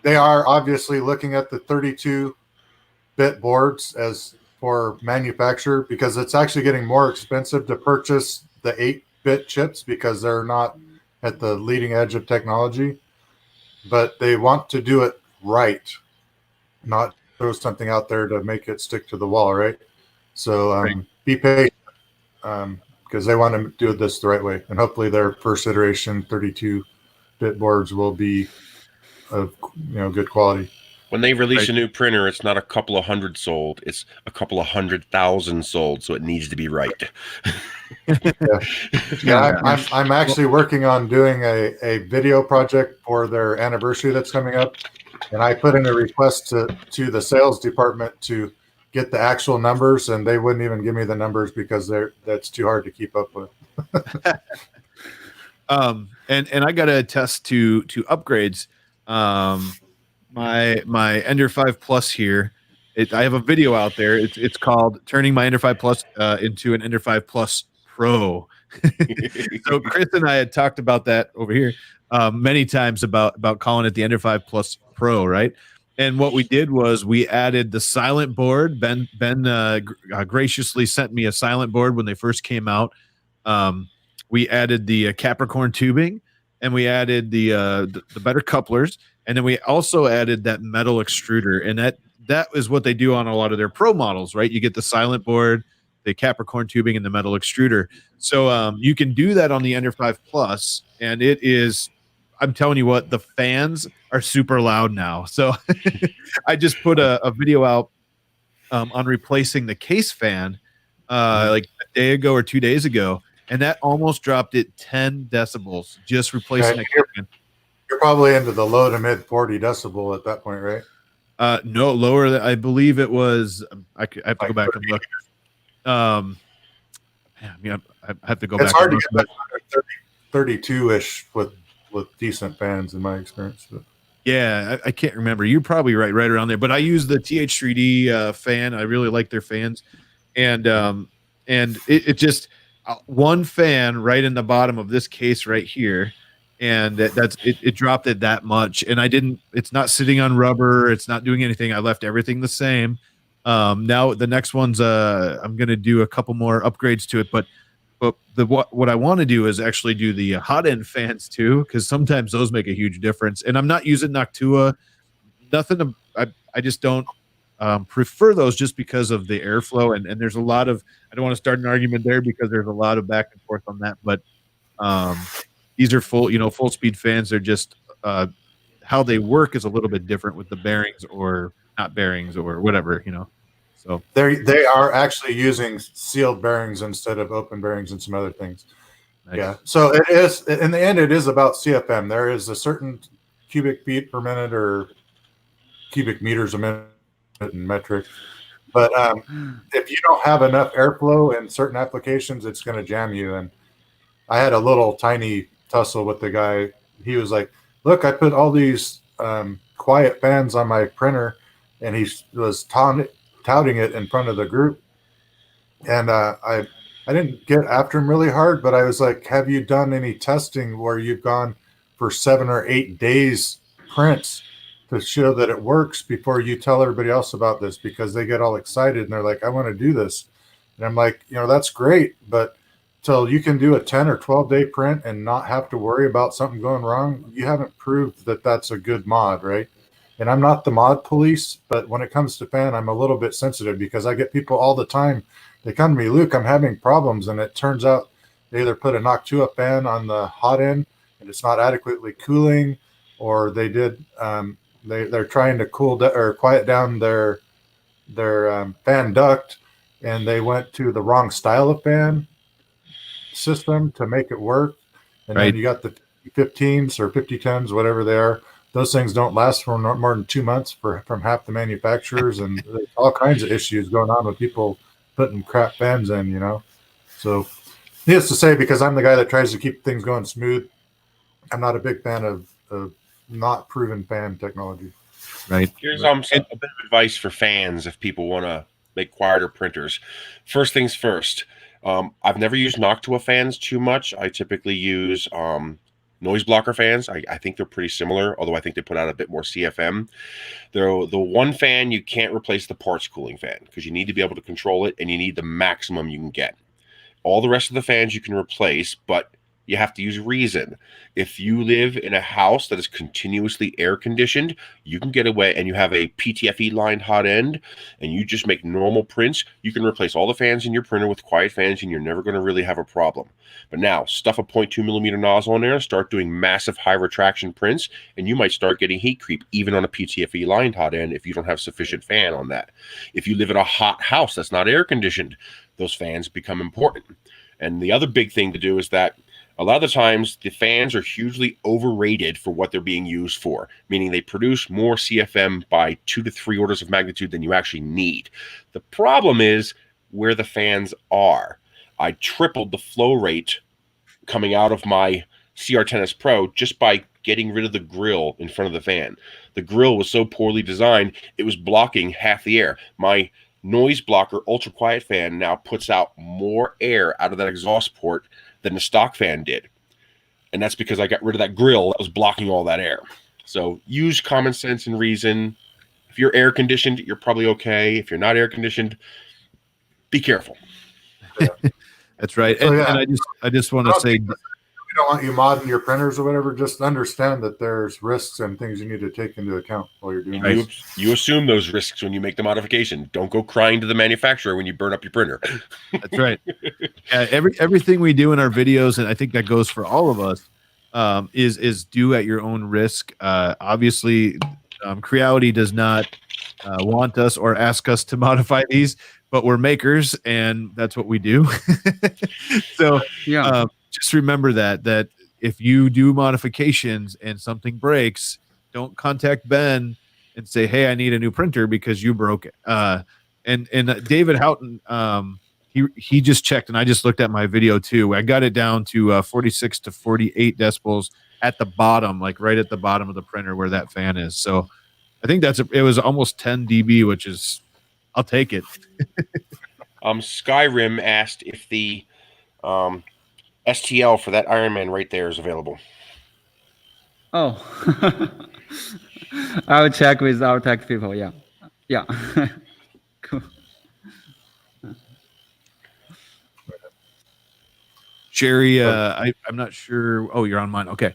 they are obviously looking at the 32-bit boards as for manufacture, because it's actually getting more expensive to purchase the 8-bit chips because they're not at the leading edge of technology. But they want to do it right, not throw something out there to make it stick to the wall, right? So be patient, because they want to do this the right way. And hopefully their first iteration 32-bit boards will be of good quality. When they release a new printer, it's not a couple of hundred sold; it's a couple of 100,000 sold. So it needs to be right. Yeah, I'm actually working on doing a video project for their anniversary that's coming up, and I put in a request to the sales department to get the actual numbers, and they wouldn't even give me the numbers because that's too hard to keep up with. And I got to attest to upgrades. My Ender 5 Plus here, I have a video out there. It's called turning my Ender 5 Plus into an Ender 5 Plus Pro. So Chris and I had talked about that over here many times about calling it the Ender 5 Plus Pro, right? And what we did was we added the silent board. Ben graciously sent me a silent board when they first came out. We added the Capricorn tubing, and we added the better couplers. And then we also added that metal extruder, and that is what they do on a lot of their pro models, right? You get the silent board, the Capricorn tubing, and the metal extruder. So you can do that on the Ender 5 Plus, and it is, I'm telling you what, the fans are super loud now. So I just put a video out on replacing the case fan like a day ago or 2 days ago, and that almost dropped it 10 decibels just replacing the fan. You're probably into the low to mid 40 decibel at that point, right? No, lower than, I believe it was. I have to go back and look. I have to go back. It's hard to get back 32-ish with decent fans, in my experience. But. Yeah, I can't remember. You're probably right around there. But I use the TH3D fan. I really like their fans, and it just one fan right in the bottom of this case right here. And it dropped it that much, and it's not sitting on rubber, it's not doing anything. I left everything the same. Now the next one's I'm gonna do a couple more upgrades to it, but what I want to do is actually do the hot end fans too, because sometimes those make a huge difference. And I'm not using Noctua, nothing. I just don't prefer those just because of the airflow. And there's a lot of, I don't want to start an argument there because there's a lot of back and forth on that. But these are full speed fans. They're just how they work is a little bit different with the bearings or not bearings or whatever, So they are actually using sealed bearings instead of open bearings and some other things. Nice. Yeah. So it is, in the end, it is about CFM. There is a certain cubic feet per minute or cubic meters a minute in metric. But if you don't have enough airflow in certain applications, it's going to jam you. And I had a little tiny tussle with the guy. He was like, look, I put all these quiet fans on my printer, and he was touting it in front of the group. And I didn't get after him really hard, but I was like, have you done any testing where you've gone for 7 or 8 days prints to show that it works before you tell everybody else about this? Because they get all excited and they're like, I want to do this. And I'm like, that's great, but till you can do a 10 or 12-day print and not have to worry about something going wrong, you haven't proved that that's a good mod, right? And I'm not the mod police, but when it comes to fan, I'm a little bit sensitive because I get people all the time. They come to me, Luke, I'm having problems. And it turns out they either put a Noctua fan on the hot end and it's not adequately cooling, or they did, they're trying to or quiet down their fan duct, and they went to the wrong style of fan system to make it work. And then you got the 15s or 5010s, whatever they are. Those things don't last for more than 2 months from half the manufacturers, and there's all kinds of issues going on with people putting crap fans in, So needless to say, because I'm the guy that tries to keep things going smooth, I'm not a big fan of not proven fan technology. Right. Here's a bit of advice for fans if people want to make quieter printers. First things first, I've never used Noctua fans too much. I typically use noise blocker fans. I think they're pretty similar, although I think they put out a bit more CFM. The one fan, you can't replace the parts cooling fan because you need to be able to control it, and you need the maximum you can get. All the rest of the fans you can replace, but you have to use reason. If you live in a house that is continuously air conditioned, you can get away, and you have a PTFE lined hot end, and you just make normal prints, you can replace all the fans in your printer with quiet fans, and you're never going to really have a problem. But now, stuff a 0.2 millimeter nozzle in there, start doing massive high retraction prints, and you might start getting heat creep, even on a PTFE lined hot end, if you don't have sufficient fan on that. If you live in a hot house that's not air conditioned, those fans become important. And the other big thing to do is that a lot of the times the fans are hugely overrated for what they're being used for, meaning they produce more CFM by 2 to 3 orders of magnitude than you actually need. The problem is where the fans are. I tripled the flow rate coming out of my CR10S Pro just by getting rid of the grill in front of the fan. The grill was so poorly designed, it was blocking half the air. My noise blocker ultra quiet fan now puts out more air out of that exhaust port than the stock fan did. And that's because I got rid of that grill that was blocking all that air. So use common sense and reason. If you're air conditioned, you're probably okay. If you're not air conditioned, be careful. That's right. And I just want to say, we don't want you modding your printers or whatever. Just understand that there's risks and things you need to take into account while you're doing it. You assume those risks when you make the modification. Don't go crying to the manufacturer when you burn up your printer. That's right. Yeah, everything we do in our videos, and I think that goes for all of us, is do at your own risk. Obviously, Creality does not want us or ask us to modify these, but we're makers, and that's what we do. So yeah. Just remember that if you do modifications and something breaks, don't contact Ben and say, hey, I need a new printer because you broke it. And David Houghton, he just checked, and I just looked at my video too. I got it down to 46 to 48 decibels at the bottom, like right at the bottom of the printer where that fan is. So I think it was almost 10 dB, which is, I'll take it. Skyrim asked if the STL for that Iron Man right there is available. Oh, I'll check with our tech people. Yeah. Cool. Sherry, I'm not sure. Oh, you're on mine. Okay.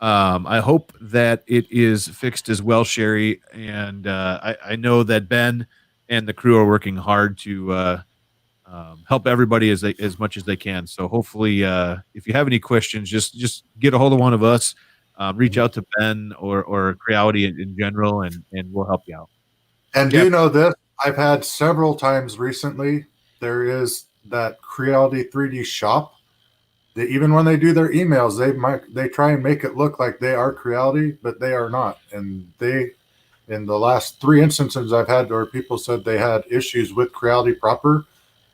I hope that it is fixed as well, Sherry. And I know that Ben and the crew are working hard to help everybody as much as they can. So hopefully, if you have any questions, just get a hold of one of us, reach out to Ben or Creality in general, and we'll help you out. And do you know this? I've had several times recently. There is that Creality 3D shop. That even when they do their emails, they try and make it look like they are Creality, but they are not. And in the last 3 instances I've had where people said they had issues with Creality proper,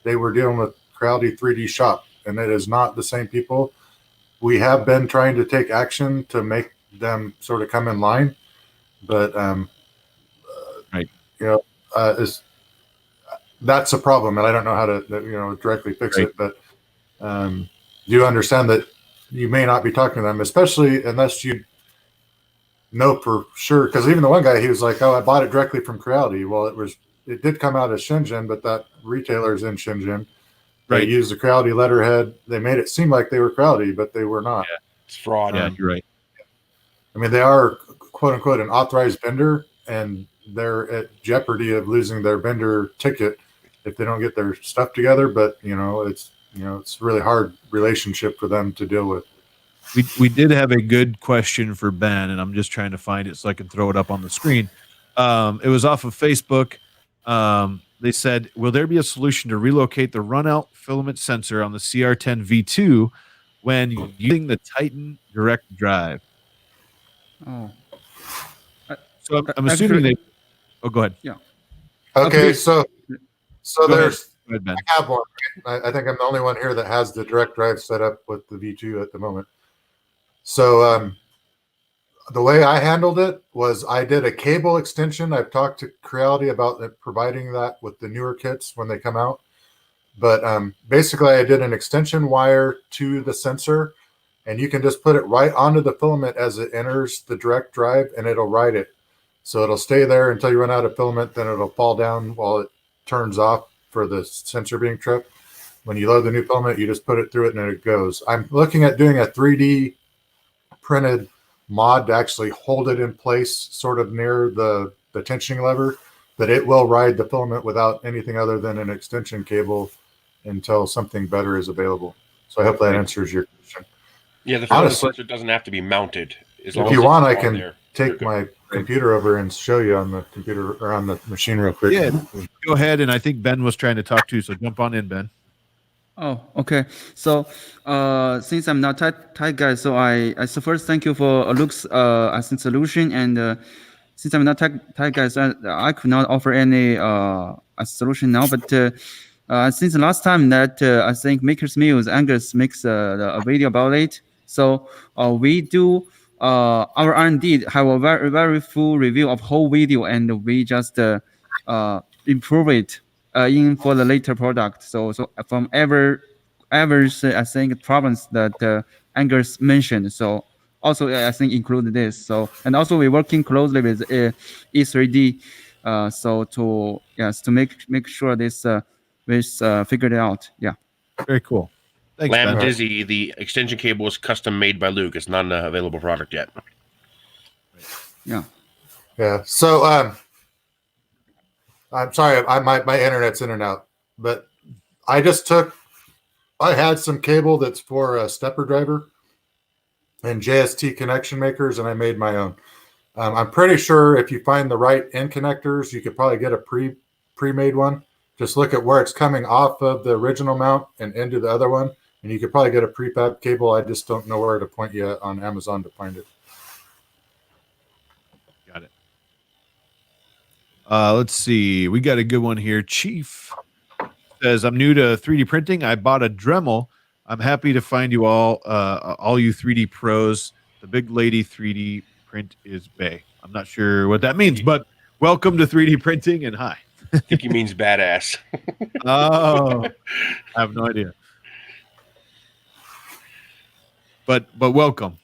they were dealing with Creality 3D shop, and it is not the same people. We have been trying to take action to make them sort of come in line, but right, that's a problem, and I don't know how to directly fix it. But do you understand that you may not be talking to them, especially unless you know for sure? Because even the one guy, he was like, "Oh, I bought it directly from Creality." Well, it did come out of Shenzhen, but that retailer is in Shenzhen. They used the Creality letterhead. They made it seem like they were Creality, but they were not. Yeah, it's fraud. Yeah, you're right. I mean, they are quote unquote an authorized vendor, and they're at jeopardy of losing their vendor ticket if they don't get their stuff together. But it's a really hard relationship for them to deal with. We did have a good question for Ben, and I'm just trying to find it so I can throw it up on the screen. It was off of Facebook. They said, will there be a solution to relocate the runout filament sensor on the CR10 V2 when using the Titan direct drive? Oh. So I'm assuming they... Oh, go ahead. Yeah. Okay, so there's... Go ahead, Ben. I have one. I think I'm the only one here that has the direct drive set up with the V2 at the moment. So the way I handled it was I did a cable extension. I've talked to Creality about providing that with the newer kits when they come out. But basically, I did an extension wire to the sensor, and you can just put it right onto the filament as it enters the direct drive, and it'll write it. So it'll stay there until you run out of filament, then it'll fall down while it turns off for the sensor being tripped. When you load the new filament, you just put it through it, and it goes. I'm looking at doing a 3D printed mod to actually hold it in place sort of near the tensioning lever, but it will ride the filament without anything other than an extension cable until something better is available. So I hope that answers your question. Yeah, the filament sensor doesn't have to be mounted. If you want, I can take my computer over and show you on the computer or on the machine real quick. Yeah, go ahead. And I think Ben was trying to talk too, so jump on in, Ben. Oh, okay. So, since I'm not tech guy, so so first thank you for Luke's I think solution, and since I'm not tech guy, so I could not offer any a solution now. But since the last time that I think Maker's Mills Angus makes a video about it, so we do our R&D have a very very full review of whole video, and we just improve it. In for the later product, so from every I think problems that Angus mentioned, so also I think include this. So and also we're working closely with E3D, so to make sure this is figured out. Yeah. Very cool. Thanks, Lamb Ben. Dizzy, the extension cable is custom made by Luke. It's not an available product yet. Yeah. Yeah. So I'm sorry, my internet's in and out, but I had some cable that's for a stepper driver and JST connection makers, and I made my own. I'm pretty sure if you find the right end connectors, you could probably get a pre-made one. Just look at where it's coming off of the original mount and into the other one, and you could probably get a prefab cable. I just don't know where to point you on Amazon to find it. Got it. Let's see. We got a good one here. Chief says, I'm new to 3D printing. I bought a Dremel. I'm happy to find you all you 3D pros. The big lady 3D print is Bay. I'm not sure what that means, but welcome to 3D printing and hi. I think he means badass. Oh, I have no idea. But welcome.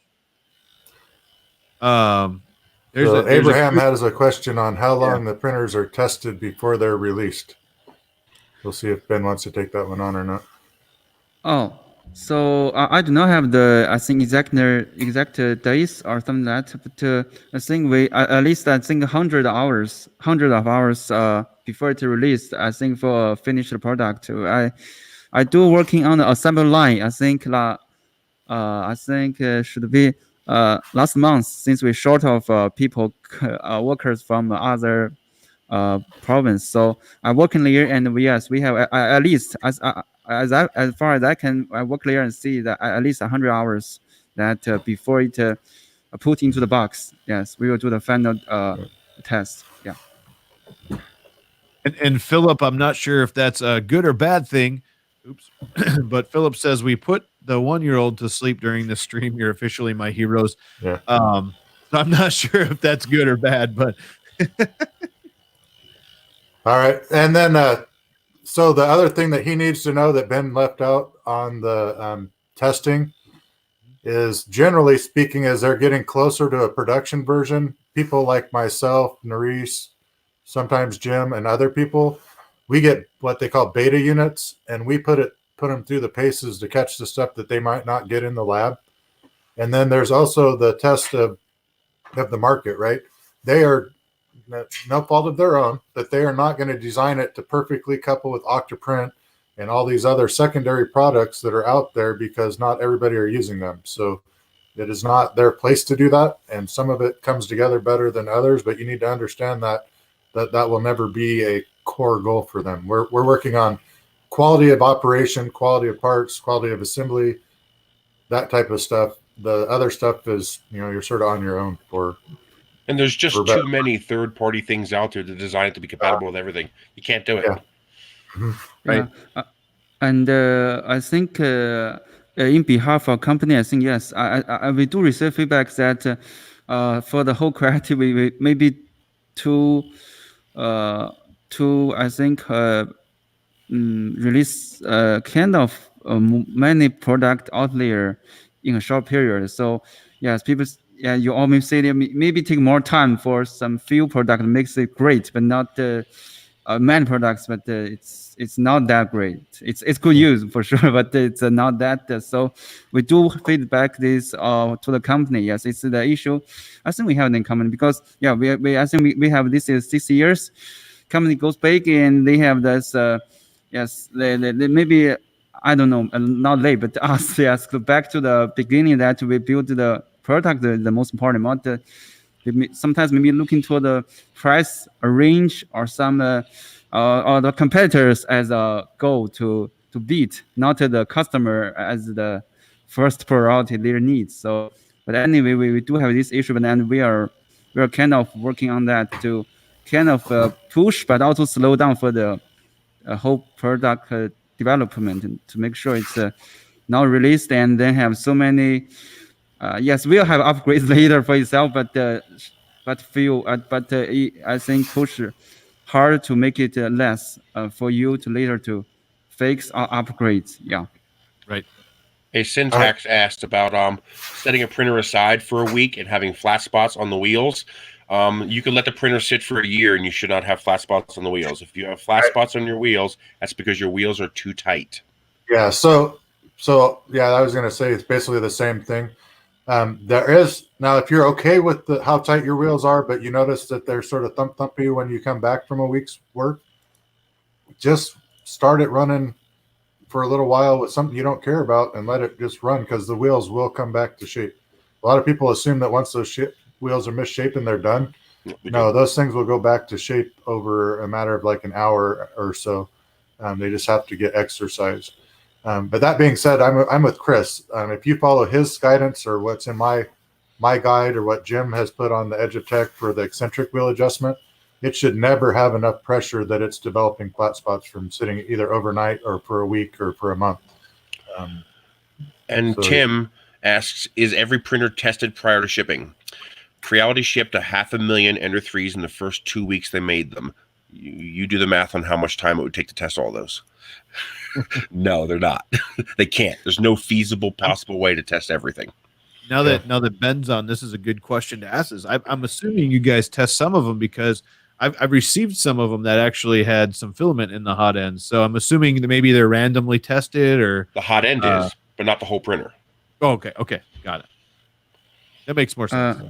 Abraham has a question on how long the printers are tested before they're released. We'll see if Ben wants to take that one on or not. Oh, so I do not have the exact days or something like that, but I think we at least 100 of hours before it released. I think for a finished product, I do working on the assembly line. I think should be last month, since we short of people workers from other province. So I work in here, and we have at least as far as I can, I work there and see that at least 100 hours that before it put into the box. Yes, we will do the final test. Yeah. And Philip, I'm not sure if that's a good or bad thing. Oops. But Philip says we put the 1-year-old to sleep during the stream. You're officially my heroes. Yeah. So I'm not sure if that's good or bad, but all right. And then so the other thing that he needs to know that Ben left out on the testing is, generally speaking, as they're getting closer to a production version, people like myself, Nerys, sometimes Jim, and other people, we get what they call beta units, and we put them through the paces to catch the stuff that they might not get in the lab. And then there's also the test of the market, right? They are no fault of their own, but they are not going to design it to perfectly couple with Octoprint and all these other secondary products that are out there, because not everybody are using them. So it is not their place to do that. And some of it comes together better than others, but you need to understand that will never be a core goal for them. We're working on quality of operation, quality of parts, quality of assembly, that type of stuff. The other stuff is, you're sort of on your own for. And there's just too many third-party things out there to design it to be compatible with everything. You can't do it. Yeah. Mm-hmm. Right. And I think in behalf of company, I think yes, we do receive feedback that for the whole Creality, we maybe too I think release kind of many product out there in a short period. So yes, people. Yeah, you always say that maybe take more time for some few product makes it great, but not many products. But it's not that great. It's good use for sure, but it's not that. So we do feedback this to the company. Yes, it's the issue. I think we have in common because I think we have this is 6 years. Company goes big and they have this. Yes, they maybe I don't know, not late, but us. Yes, go back to the beginning that we built the product, the most important, not sometimes maybe looking to the price range or some or the competitors as a goal to beat, not the customer as the first priority their needs. So, but anyway, we do have this issue, and we are kind of working on that to kind of push, but also slow down for the whole product development to make sure it's now released and then have so many. Yes, we'll have upgrades later for itself, but I think push hard to make it less for you to later to fix or upgrades. Yeah. Right. A Syntax asked about setting a printer aside for a week and having flat spots on the wheels. You can let the printer sit for a year and you should not have flat spots on the wheels. If you have flat spots on your wheels, that's because your wheels are too tight. Yeah. So yeah, I was going to say it's basically the same thing. There is now, if you're okay with how tight your wheels are, but you notice that they're sort of thumpy when you come back from a week's work, just start it running for a little while with something you don't care about and let it just run, because the wheels will come back to shape. A lot of people assume that once those wheels are misshapen, they're done. No, those things will go back to shape over a matter of like an hour or so. They just have to get exercise. But that being said, I'm with Chris. If you follow his guidance or what's in my guide or what Jim has put on the Edge of Tech for the eccentric wheel adjustment, it should never have enough pressure that it's developing flat spots from sitting either overnight or for a week or for a month. Tim asks, is every printer tested prior to shipping? Creality shipped 500,000 Ender 3s in the first 2 weeks they made them. You do the math on how much time it would take to test all those. No, they're not. They can't. There's no feasible possible way to test everything. Now that Ben's on, this is a good question to ask. I'm assuming you guys test some of them, because I've received some of them that actually had some filament in the hot end. So I'm assuming that maybe they're randomly tested, or the hot end is, but not the whole printer. Oh, okay, got it. That makes more sense.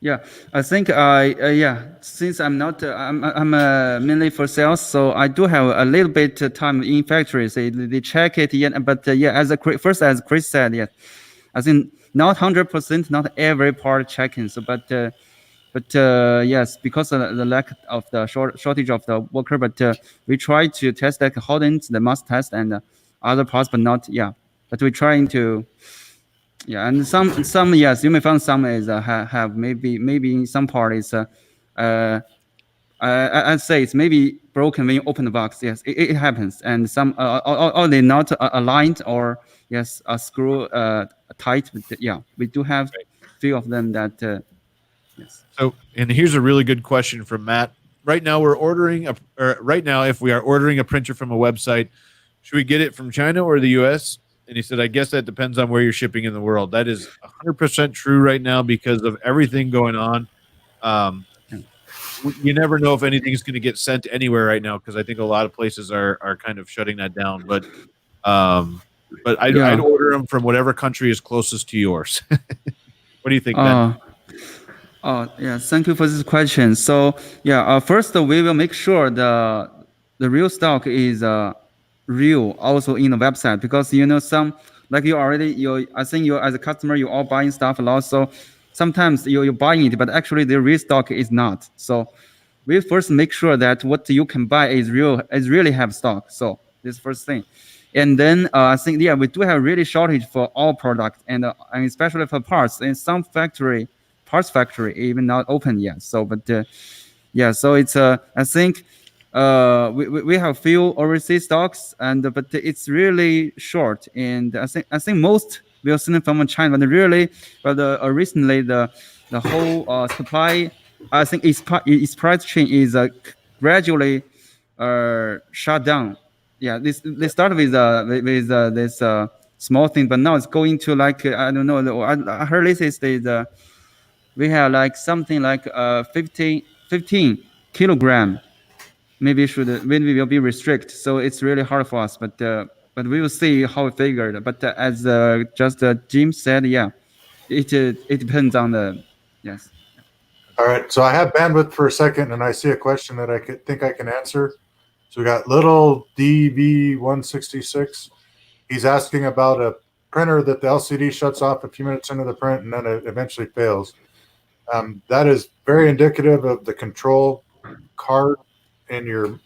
Yeah, I think yeah. Since I'm not, I'm mainly for sales, so I do have a little bit time in factories. They check it, yeah. But yeah, as Chris said, yeah, I think not 100%, not every part checking. So, but yes, because of the lack of the shortage of the worker, but we try to test like hardens, the must test, and other parts, but not But we're trying to. Yeah, and some yes, you may find some is have maybe in some part is I'd say it's maybe broken when you open the box. Yes, it happens, and some or they not aligned or yes a screw tight. But, yeah, we do have few of them that yes. So, and here's a really good question from Matt. Right now, right now, if we are ordering a printer from a website, should we get it from China or the U.S.? And he said, I guess that depends on where you're shipping in the world. That is 100% true right now because of everything going on. You never know if anything's going to get sent anywhere right now because I think a lot of places are kind of shutting that down. But I'd order them from whatever country is closest to yours. What do you think, Ben? Yeah, thank you for this question. So yeah, first we will make sure the real stock is real also in the website because some like I think you as a customer you all buying stuff a lot, so sometimes you're buying it but actually the real stock is not. So we first make sure that what you can buy is really have stock. So this first thing, and then I think we do have really shortage for all products and especially for parts. In some parts factory even not open yet. So but so it's I think we have few overseas stocks but it's really short, and I think most we are sending from China, but really recently the whole supply, I think its price chain is gradually shut down. Yeah, they start with this small thing, but now it's going to like I don't know. I heard this is we have like something like 15 kilogram. Maybe when we will be restrict. So it's really hard for us, but we will see how we figured. But as just Jim said, yeah, it depends on the yes. All right, so I have bandwidth for a second, and I see a question that I think I can answer. So we got little DV166. He's asking about a printer that the LCD shuts off a few minutes into the print and then it eventually fails. That is very indicative of the control card and your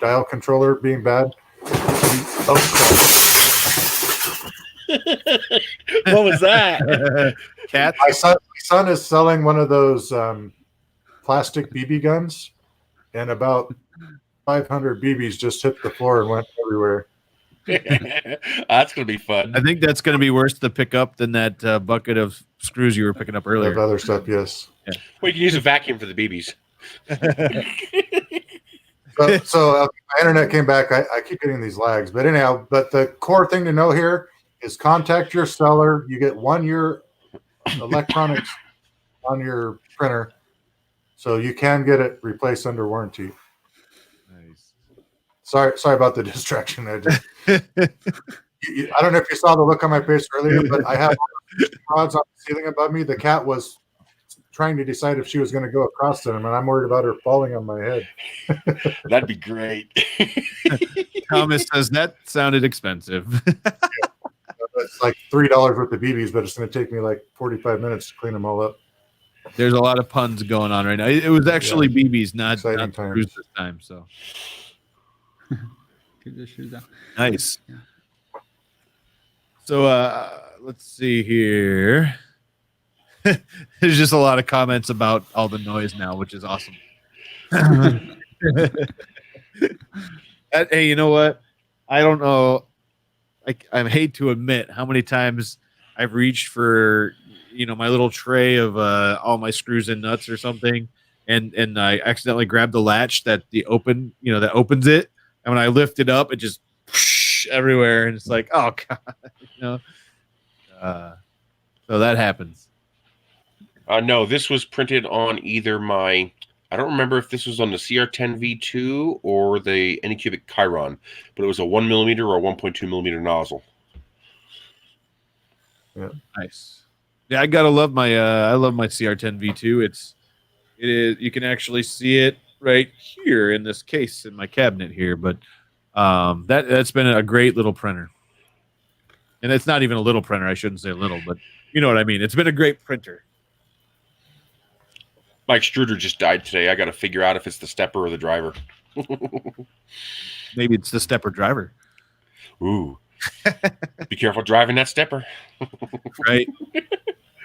dial controller being bad. What was that? Cat? My son is selling one of those plastic BB guns, and about 500 BBs just hit the floor and went everywhere. That's gonna be fun. I think that's going to be worse to pick up than that bucket of screws you were picking up earlier. Of other stuff, yes. Yeah. Well, you can use a vacuum for the BBs. So my internet came back. I keep getting these lags, but anyhow. But the core thing to know here is contact your seller. You get 1 year electronics on your printer, so you can get it replaced under warranty. Nice. Sorry about the distraction. I don't know if you saw the look on my face earlier, but I have rods on the ceiling above me. The cat was trying to decide if she was going to go across them, and I'm worried about her falling on my head. That'd be great. Thomas says that sounded expensive. It's like $3 worth of BBs, but it's going to take me like 45 minutes to clean them all up. There's a lot of puns going on right now. It was actually BBs, not Exciting screws times. this time. So Keep the shoes down. nice. Yeah. So let's see here. There's just a lot of comments about all the noise now, which is awesome. Hey, you know what? I don't know. I hate to admit how many times I've reached for my little tray of all my screws and nuts or something, and I accidentally grabbed the latch that opens it, and when I lift it up, it just everywhere, and it's like, oh god, so that happens. No, this was printed on either I don't remember if this was on the CR10V2 or the Anycubic Chiron, but it was a 1mm or 1.2mm nozzle. Yeah. Nice. Yeah, I gotta love my I love my CR10 V2. It is, you can actually see it right here in this case in my cabinet here, but that's been a great little printer. And it's not even a little printer, I shouldn't say little, but you know what I mean. It's been a great printer. My extruder just died today. I got to figure out if it's the stepper or the driver. Maybe it's the stepper driver. Ooh. Be careful driving that stepper. Right.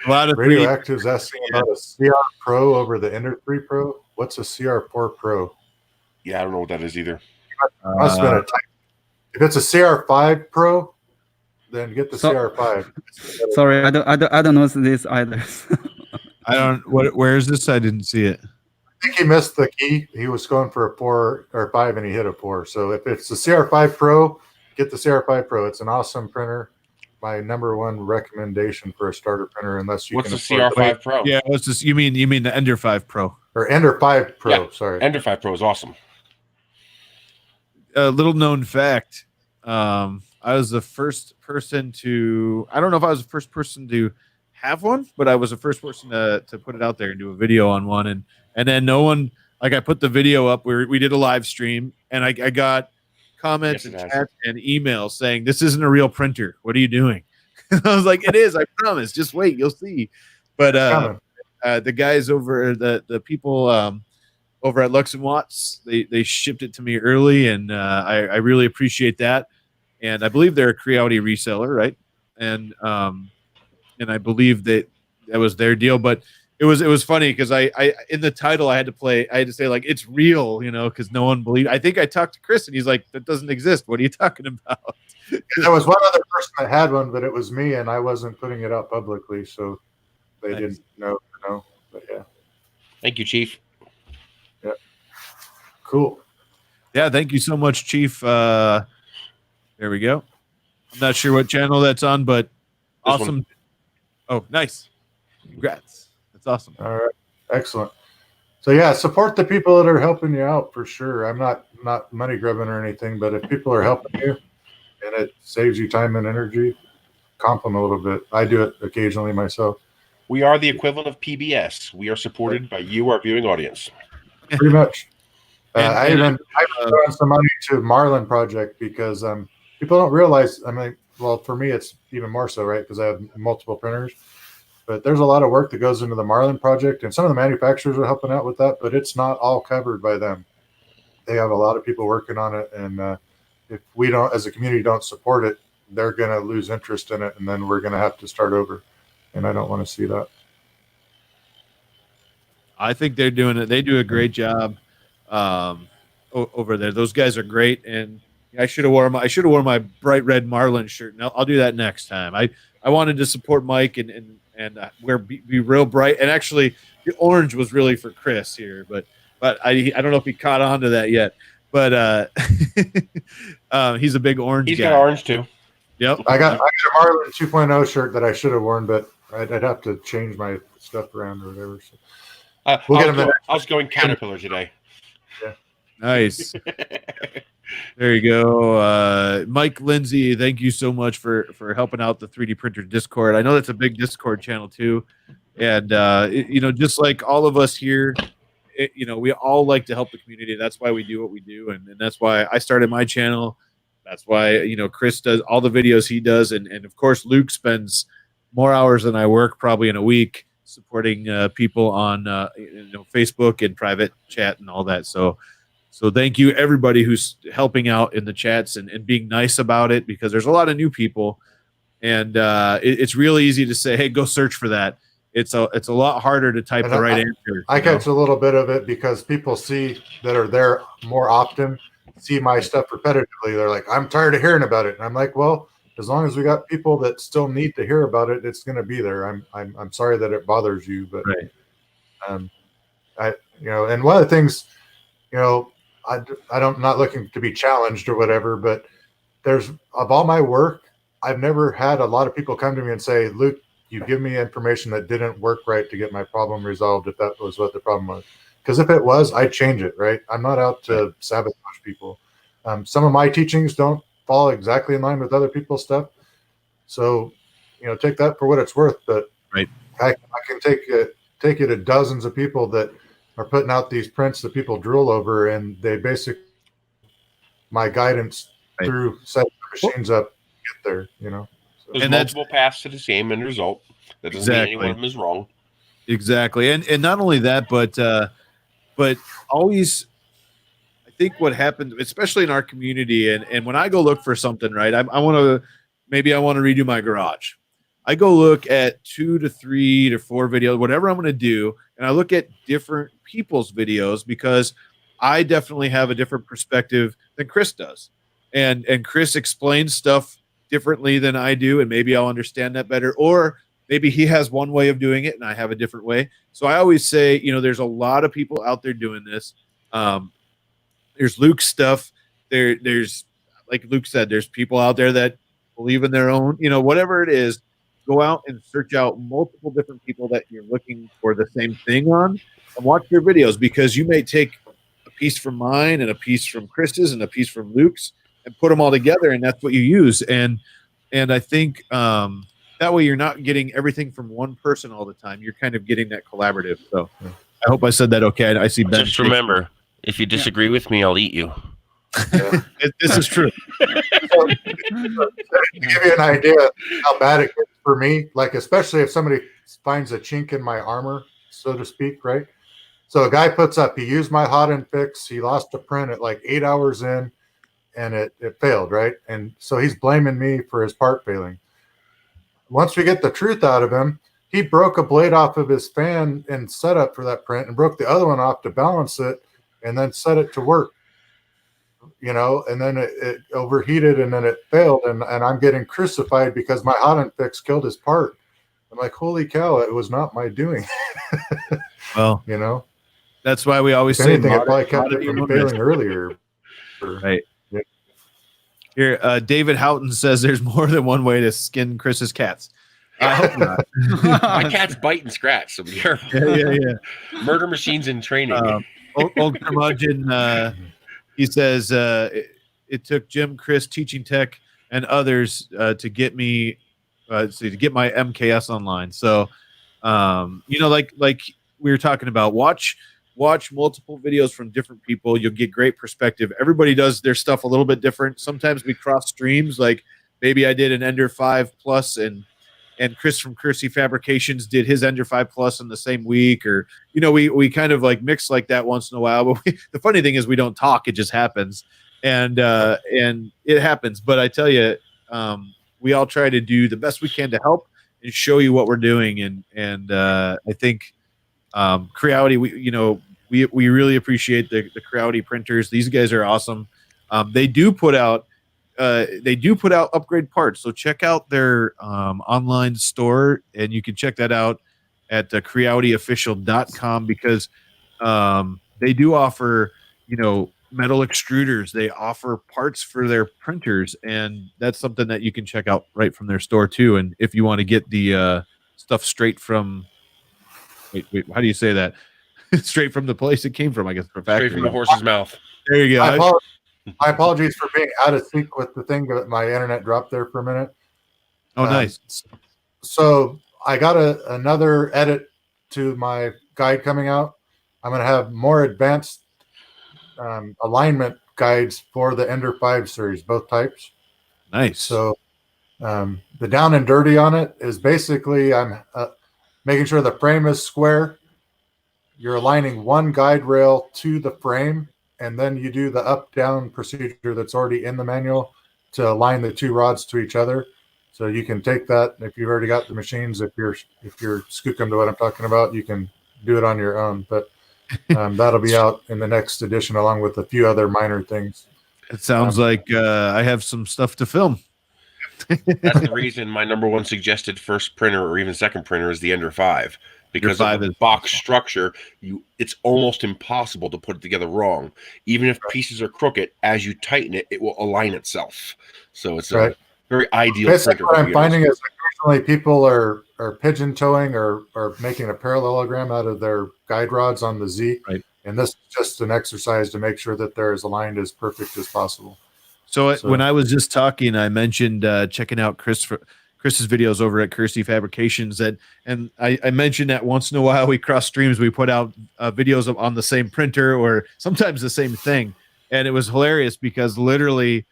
A lot of Radioactive's asking about a CR Pro over the Ender 3 Pro. What's a CR4 Pro? Yeah, I don't know what that is either. Must have been a type. If it's a CR5 Pro, then get the CR5. Sorry, I don't know this either. I don't. Where is this? I didn't see it. I think he missed the key. He was going for a 4 or 5, and he hit a 4. So if it's the CR5 Pro, get the CR5 Pro. It's an awesome printer. My #1 recommendation for a starter printer, unless you What's can. the CR5 Pro? Yeah, what's this? You mean the Ender 5 Pro or Ender 5 Pro? Yeah, sorry, Ender 5 Pro is awesome. A little known fact. I was the first person to. I don't know if I was the first person to have one, but I was the first person to put it out there and do a video on one, and then no one, like, I put the video up. We did a live stream, and I got comments and chats and emails saying, "This isn't a real printer. What are you doing?" I was like, "It is. I promise. Just wait. You'll see." But the guys over the people over at Lux and Watts, they shipped it to me early, and I really appreciate that. And I believe they're a Creality reseller, right? And I believe that was their deal. But it was funny because I in the title I had to say, like, it's real, because no one believed. I think I talked to Chris and he's like, that doesn't exist. What are you talking about? There was one other person that had one, but it was me, and I wasn't putting it out publicly, so they didn't know. But yeah. Thank you, Chief. Yeah. Cool. Yeah, thank you so much, Chief. There we go. I'm not sure what channel that's on, but This awesome. one. Oh, nice. Congrats. That's awesome. All right. Excellent. So yeah, support the people that are helping you out for sure. I'm not money grubbing or anything, but if people are helping you and it saves you time and energy, compliment a little bit. I do it occasionally myself. We are the equivalent of PBS. We are supported by you, our viewing audience. Pretty much. I even uh, thrown some money to Marlin Project because people don't realize. I mean, well, for me, it's even more so, right? Because I have multiple printers. But there's a lot of work that goes into the Marlin Project, and some of the manufacturers are helping out with that, but it's not all covered by them. They have a lot of people working on it, and if we don't, as a community, don't support it, they're going to lose interest in it, and then we're going to have to start over. And I don't want to see that. I think they're doing it. They do a great job over there. Those guys are great, and I should have worn my bright red Marlin shirt. And I'll do that next time. I wanted to support Mike and be real bright. And actually, the orange was really for Chris here, but I don't know if he caught on to that yet. But he's a big orange guy. He's got orange too. Yep. I got a Marlin 2.0 shirt that I should have worn, but I'd have to change my stuff around or whatever. So. We'll get him in. I was going Caterpillar today. Yeah. Nice. There you go. Mike Lindsay, thank you so much for helping out the 3D printer Discord. I know that's a big Discord channel too. And just like all of us here, we all like to help the community. That's why we do what we do, and that's why I started my channel. That's why Chris does all the videos he does, and of course Luke spends more hours than I work probably in a week supporting people on Facebook and private chat and all that. So thank you everybody who's helping out in the chats and being nice about it, because there's a lot of new people, and it's really easy to say, hey, go search for that. It's a lot harder to type the right answer. I catch a little bit of it because people see that are there more often, see my stuff repetitively. They're like, I'm tired of hearing about it. And I'm like, well, as long as we got people that still need to hear about it, it's going to be there. I'm sorry that it bothers you, but right. And one of the things, I'm not looking to be challenged or whatever, but of all my work, I've never had a lot of people come to me and say, Luke, you give me information that didn't work right to get my problem resolved, if that was what the problem was. Because if it was, I'd change it, right? I'm not out to sabotage people. Some of my teachings don't fall exactly in line with other people's stuff. So, take that for what it's worth. But Right. I can take you to dozens of people that are putting out these prints that people drool over, and they basically my guidance Right. through setting the machines up to get there, you know. So. There's multiple paths to the same end result. That doesn't mean any one of them is wrong. Exactly. And not only that, but always, I think what happened, especially in our community, and when I go look for something, right, I want to redo my garage. I go look at 2 to 3 to 4 videos, whatever I'm going to do, and I look at different people's videos because I definitely have a different perspective than Chris does. And Chris explains stuff differently than I do, and maybe I'll understand that better. Or maybe he has one way of doing it and I have a different way. So I always say, there's a lot of people out there doing this. There's Luke's stuff. There's, like Luke said, there's people out there that believe in their own, whatever it is. Go out and search out multiple different people that you're looking for the same thing on, and watch their videos, because you may take a piece from mine and a piece from Chris's and a piece from Luke's and put them all together, and that's what you use. And I think that way you're not getting everything from one person all the time. You're kind of getting that collaborative. So I hope I said that okay. I see Ben. Just remember, if you disagree with me, I'll eat you. Yeah. This is true. So, to give you an idea how bad it gets for me, like especially if somebody finds a chink in my armor, so to speak, right? So a guy puts up, he used my hot and fix, he lost a print at like 8 hours in, and it failed, right? And so he's blaming me for his part failing. Once we get the truth out of him, he broke a blade off of his fan and setup for that print and broke the other one off to balance it and then set it to work. And then it overheated and then it failed, and I'm getting crucified because my hot and fix killed his part. I'm like, holy cow, it was not my doing. Well, that's why we always say anything, I probably kept it from failing earlier. Right. Yeah. Here, David Houghton says there's more than one way to skin Chris's cats. I hope not. My cats bite and scratch, so be careful. Yeah. Murder machines in training. Old curmudgeon, he says it took Jim, Chris, Teaching Tech, and others to get me to get my MKS online. So, like we were talking about, watch multiple videos from different people. You'll get great perspective. Everybody does their stuff a little bit different. Sometimes we cross streams. Like maybe I did an Ender 5 Plus and Chris from Kersey Fabrications did his Ender 5 Plus in the same week, or we kind of like mix like that once in a while. But the funny thing is we don't talk; it just happens, and it happens. But I tell you, we all try to do the best we can to help and show you what we're doing, and I think Creality, we really appreciate the Creality printers. These guys are awesome. They do put out upgrade parts, so check out their online store, and you can check that out at crealityofficial.com, because they do offer metal extruders. They offer parts for their printers, and that's something that you can check out right from their store too. And if you want to get the stuff straight from wait, how do you say that? Straight from the place it came from, I guess, from factory. Straight from the horse's mouth. There you go. My apologies for being out of sync with the thing, but my internet dropped there for a minute. Oh, nice. So I got another edit to my guide coming out. I'm going to have more advanced alignment guides for the Ender 5 series, both types. Nice. So the down and dirty on it is basically I'm making sure the frame is square. You're aligning one guide rail to the frame, and then you do the up-down procedure that's already in the manual to align the two rods to each other. So you can take that if you've already got the machines. If you're skookum to what I'm talking about, you can do it on your own. But that'll be out in the next edition, along with a few other minor things. It sounds like I have some stuff to film. That's the reason my number one suggested first printer or even second printer is the Ender 5. Because of the box structure, it's almost impossible to put it together wrong. Even if pieces are crooked, as you tighten it, it will align itself. So it's a very ideal Basically, printer. what I'm finding is occasionally people are pigeon toeing or making a parallelogram out of their guide rods on the Z. Right. And this is just an exercise to make sure that they're as aligned as perfect as possible. So when I was just talking, I mentioned checking out Chris Chris's videos over at Kirsty Fabrications. And I mentioned that once in a while we cross streams, we put out videos on the same printer or sometimes the same thing. And it was hilarious because literally,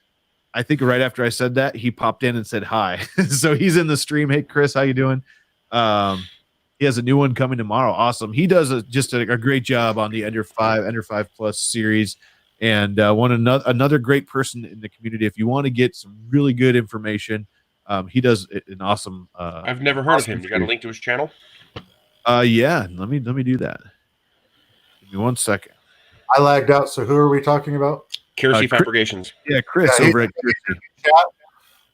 I think right after I said that, he popped in and said hi. So he's in the stream. Hey, Chris, how you doing? He has a new one coming tomorrow. Awesome. He does just a great job on the Ender 5 Plus series, and another great person in the community. If you want to get some really good information, he does an awesome. I've never heard of him. You got a link to his channel? Yeah. Let me do that. Give me 1 second. I lagged out. So who are we talking about? Kirsty Fabrications. Yeah, Chris over at Kirsty.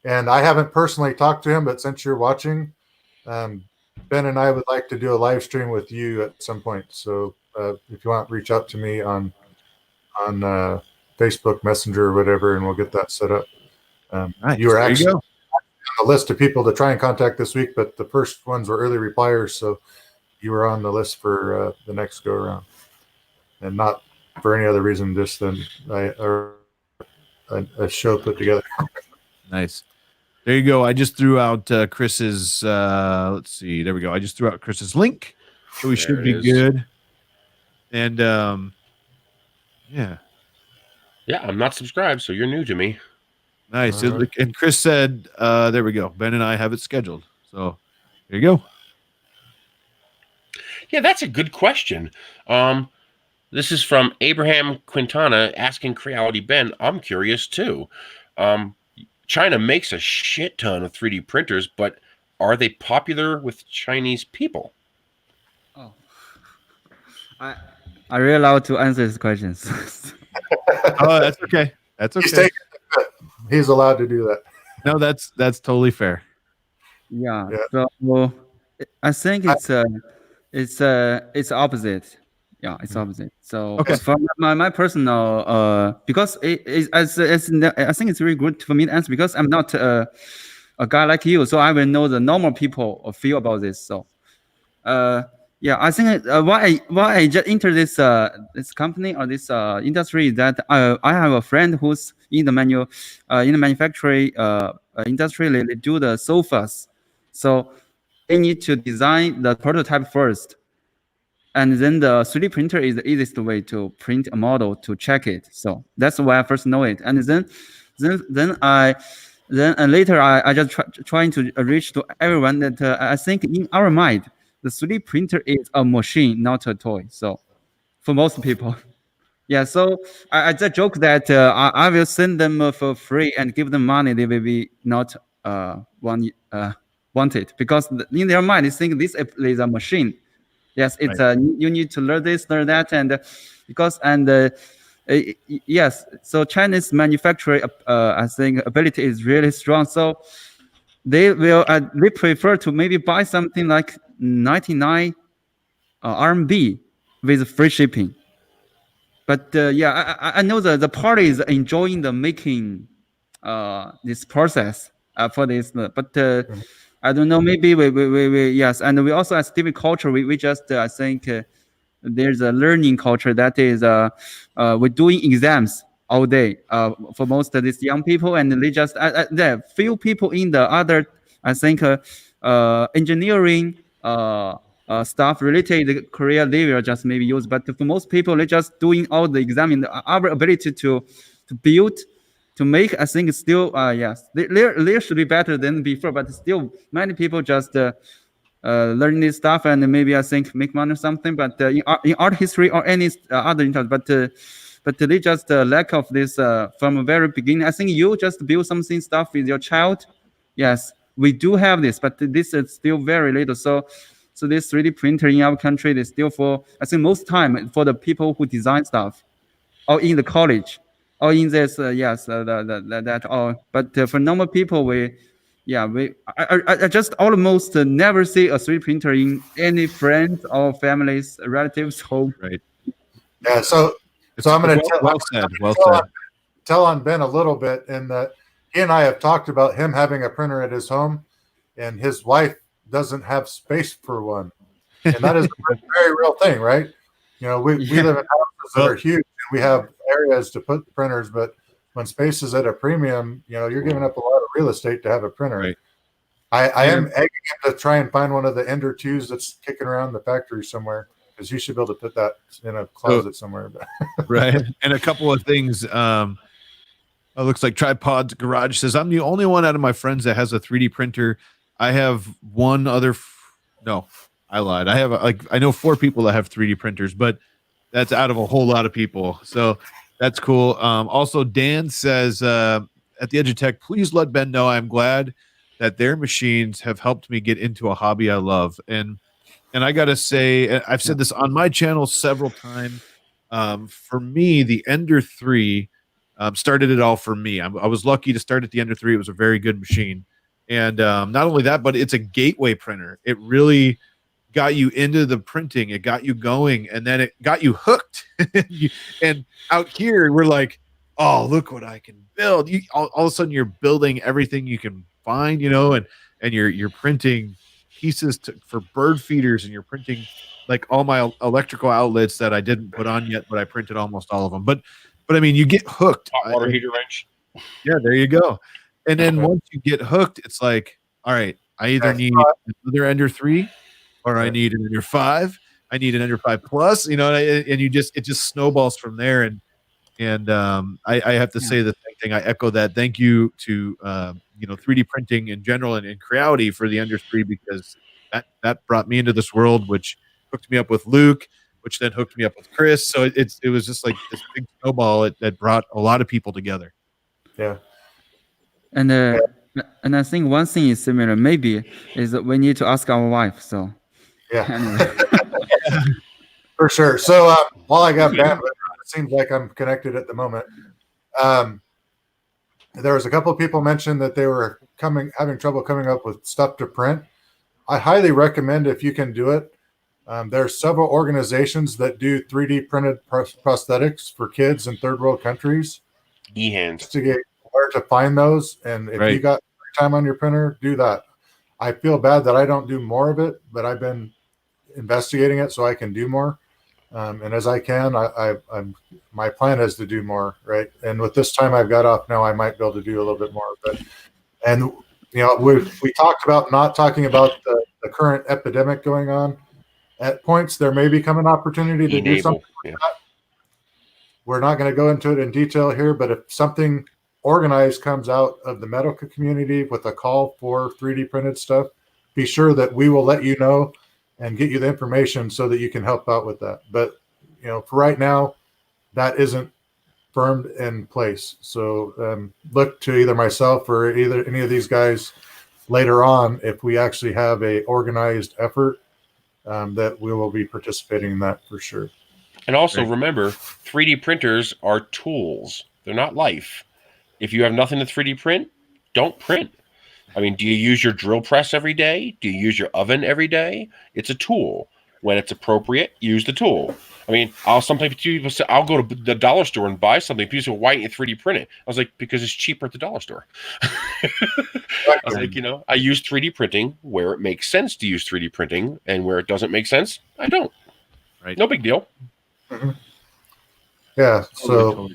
And I haven't personally talked to him, but since you're watching, Ben and I would like to do a live stream with you at some point. So if you want, reach out to me on Facebook Messenger or whatever, and we'll get that set up. Nice. You were actually on the list of people to try and contact this week, but the first ones were early repliers, so you were on the list for the next go around, and not for any other reason, just than a show put together. Nice. There you go. I just threw out Chris's. Let's see. There we go. I just threw out Chris's link, so we should be good. And yeah. Yeah, I'm not subscribed, so you're new to me. Nice. And Chris said, there we go. Ben and I have it scheduled. So there you go. Yeah, that's a good question. This is from Abraham Quintana asking Creality Ben. I'm curious too. China makes a shit ton of 3D printers, but are they popular with Chinese people? Oh, I really allowed to answer these questions. Oh, that's okay. That's okay. He's allowed to do that. No, that's totally fair. Yeah. So I think it's opposite. Yeah, it's opposite. So okay. from my personal because I think it's really good for me to answer because I'm not a guy like you, so I will know the normal people feel about this. So yeah, I think why I just entered this company or this industry is that I have a friend who's in the manufacturing industry. They do the sofas, so they need to design the prototype first. And then the 3D printer is the easiest way to print a model to check it. So that's why I first know it. And then later I just trying to reach to everyone that I think in our mind the 3D printer is a machine, not a toy. So for most people, yeah. So I just joke that I will send them for free and give them money. They will be not wanted because in their mind they think this is a machine. Yes, it's right. You need to learn this, learn that, and yes. So Chinese manufacturing, I think ability is really strong. So they prefer to maybe buy something like 99 RMB with free shipping. But yeah, I know the party is enjoying the making this process for this, but. I don't know. Maybe we yes, and we also as civic culture. We just I think there's a learning culture that is we're doing exams all day for most of these young people, and they just there are few people in the other I think engineering stuff related career they will just maybe use, but for most people they just doing all the exam in our ability to build. To make, I think it's still yes, there should be better than before, but still many people just learning this stuff and maybe I think make money or something. But in art history or any other interest, but they just lack of this from the very beginning. I think you just build something stuff with your child. Yes, we do have this, but this is still very little. So this 3D printer in our country is still for I think most time for the people who design stuff or in the college. Or in this, yes, that all. But for normal people, I just almost never see a 3D printer in any friends or families, relatives' home. Right. Yeah. So I'm going to tell on Ben a little bit in that he and I have talked about him having a printer at his home, and his wife doesn't have space for one, and that is a very real thing, right? You know, we live in houses that are huge, and we have areas to put printers, but when space is at a premium, you know, you're giving up a lot of real estate to have a printer. Right. I am egging him to try and find one of the Ender 2s that's kicking around the factory somewhere, because he should be able to put that in a closet somewhere. Right. And a couple of things. It looks like Tripod's Garage says, I'm the only one out of my friends that has a 3D printer. I have one other. No, I lied. I have I know 4 people that have 3D printers, but that's out of a whole lot of people. So that's cool. Also, Dan says, at the Edge of Tech, please let Ben know I'm glad that their machines have helped me get into a hobby I love. And I got to say, I've said this on my channel several times. For me, the Ender 3 started it all for me. I was lucky to start at the Ender 3. It was a very good machine. And not only that, but it's a gateway printer. It really got you into the printing. It got you going, and then it got you hooked. And out here, we're like, oh, look what I can build. All of a sudden, you're building everything you can find, and you're printing pieces for bird feeders, and you're printing like all my electrical outlets that I didn't put on yet, but I printed almost all of them. But I mean, you get hooked. Hot water heater wrench. Yeah, there you go. And then once you get hooked, it's like, all right, I either need another Ender 3 or I need an Ender 5. I need an Ender 5 Plus, and it just snowballs from there. And I have to say the same thing. I echo that. Thank you to 3D printing in general and in Creality for the Ender 3, because that brought me into this world, which hooked me up with Luke, which then hooked me up with Chris. So it was just like this big snowball that brought a lot of people together. Yeah. And I think one thing is similar, maybe, is that we need to ask our wife. So yeah, anyway. For sure. So while I got bandwidth, it seems like I'm connected at the moment. There was a couple of people mentioned that they were having trouble coming up with stuff to print. I highly recommend, if you can do it. There are several organizations that do 3D printed prosthetics for kids in third world countries. E-hands. To get where to find those, and if you got time on your printer, do that. I feel bad that I don't do more of it, but I've been investigating it so I can do more. And as I can, my plan is to do more, right? And with this time I've got off now, I might be able to do a little bit more. And we talked about not talking about the current epidemic going on. At points, there may become an opportunity to do something like that. We're not going to go into it in detail here, but if something organized comes out of the medical community with a call for 3D printed stuff, be sure that we will let you know and get you the information so that you can help out with that. But for right now, that isn't firmed in place. So look to either myself or either any of these guys later on if we actually have a organized effort, that we will be participating in that for sure. And also remember, 3D printers are tools. They're not life. If you have nothing to 3D print, don't print. I mean, do you use your drill press every day? Do you use your oven every day? It's a tool. When it's appropriate, use the tool. I mean, sometimes people say, I'll go to the dollar store and buy something. People say, why don't you 3D print it? I was like, because it's cheaper at the dollar store. I was like, I use 3D printing where it makes sense to use 3D printing, and where it doesn't make sense, I don't. Right. No big deal. Mm-hmm. Yeah. So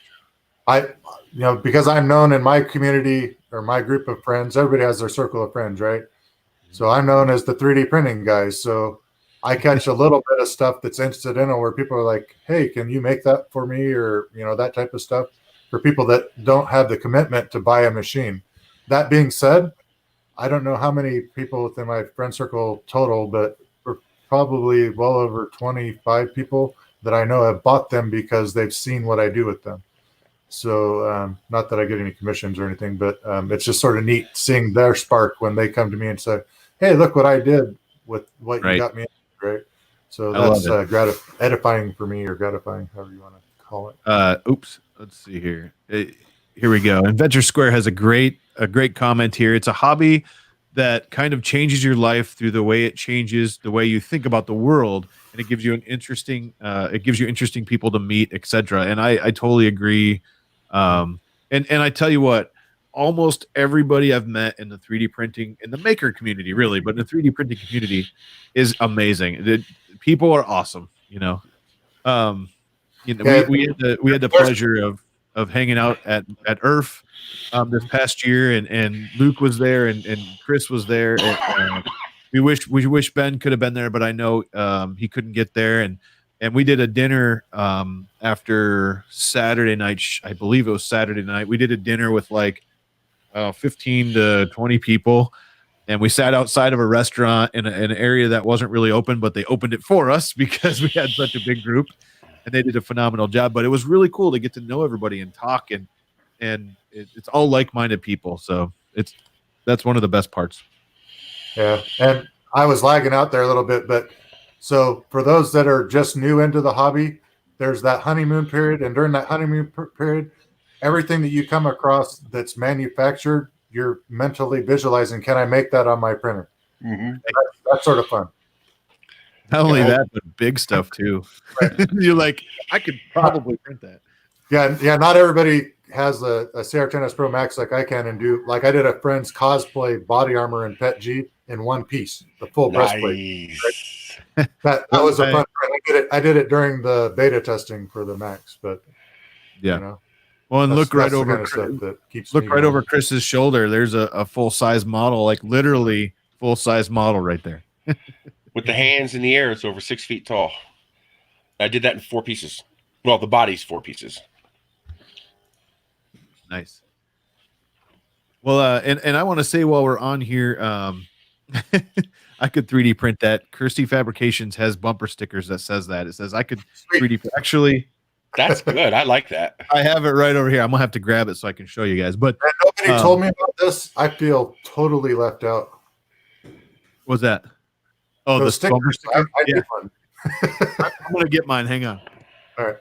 because I'm known in my community or my group of friends, everybody has their circle of friends, right? So I'm known as the 3D printing guys. So I catch a little bit of stuff that's incidental where people are like, hey, can you make that for me? Or, that type of stuff for people that don't have the commitment to buy a machine. That being said, I don't know how many people within my friend circle total, but we're probably well over 25 people that I know have bought them because they've seen what I do with them. So not that I get any commissions or anything, but it's just sort of neat seeing their spark when they come to me and say, hey, look what I did with what you got me into, right? So that's edifying for me, or gratifying, however you want to call it. Oops. Let's see here. Here we go. Inventor Square has a great comment here. It's a hobby that kind of changes your life through the way it changes the way you think about the world, and it gives you interesting people to meet, etc. And I totally agree. And I tell you what, almost everybody I've met in the 3D printing, in the maker community, really, but in the 3D printing community, is amazing. People are awesome. We had the pleasure of of hanging out at ERF this past year, and Luke was there, and Chris was there. And, we wish Ben could have been there, but I know he couldn't get there. And we did a dinner after Saturday night. I believe it was Saturday night. We did a dinner with like 15 to 20 people, and we sat outside of a restaurant in an area that wasn't really open, but they opened it for us because we had such a big group, and they did a phenomenal job. But it was really cool to get to know everybody and talk, and it's all like-minded people. So that's one of the best parts. Yeah, and I was lagging out there a little bit, but so for those that are just new into the hobby, there's that honeymoon period, and during that honeymoon period, everything that you come across that's manufactured, you're mentally visualizing, can I make that on my printer? Mm-hmm. That's sort of fun. Not only that, but big stuff too. You're like, I could probably print that. Yeah. Not everybody has a CR10S Pro Max like I can and do. Like I did a friend's cosplay body armor and Pet G in one piece, the full breastplate. Right? That was a fun print. I did it during the beta testing for the Max, but yeah. You know, well, and look right over over Chris's shoulder. There's a full size model, like literally full size model right there. With the hands in the air, it's over 6 feet tall. I did that in 4 pieces. Well, the body's 4 pieces. Nice. Well, and I want to say while we're on here, I could 3D print that. Kirsty Fabrications has bumper stickers that says that. It says I could 3D print. Actually, that's good. I like that. I have it right over here. I'm gonna have to grab it so I can show you guys. But nobody told me about this. I feel totally left out. What's that? Oh, the bumper sticker. I did one. I'm gonna get mine. Hang on. All right.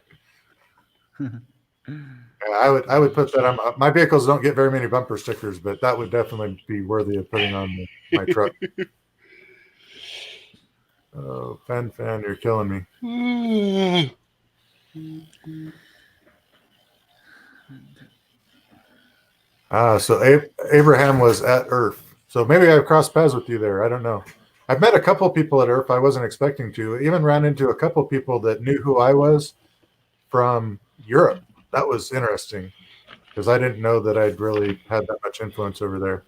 Yeah, I would put that on. My vehicles don't get very many bumper stickers, but that would definitely be worthy of putting on my truck. Oh, fan, you're killing me. So Abraham was at ERF. So maybe I've crossed paths with you there. I don't know. I've met a couple people at ERF I wasn't expecting to. Even ran into a couple people that knew who I was from Europe. That was interesting because I didn't know that I'd really had that much influence over there.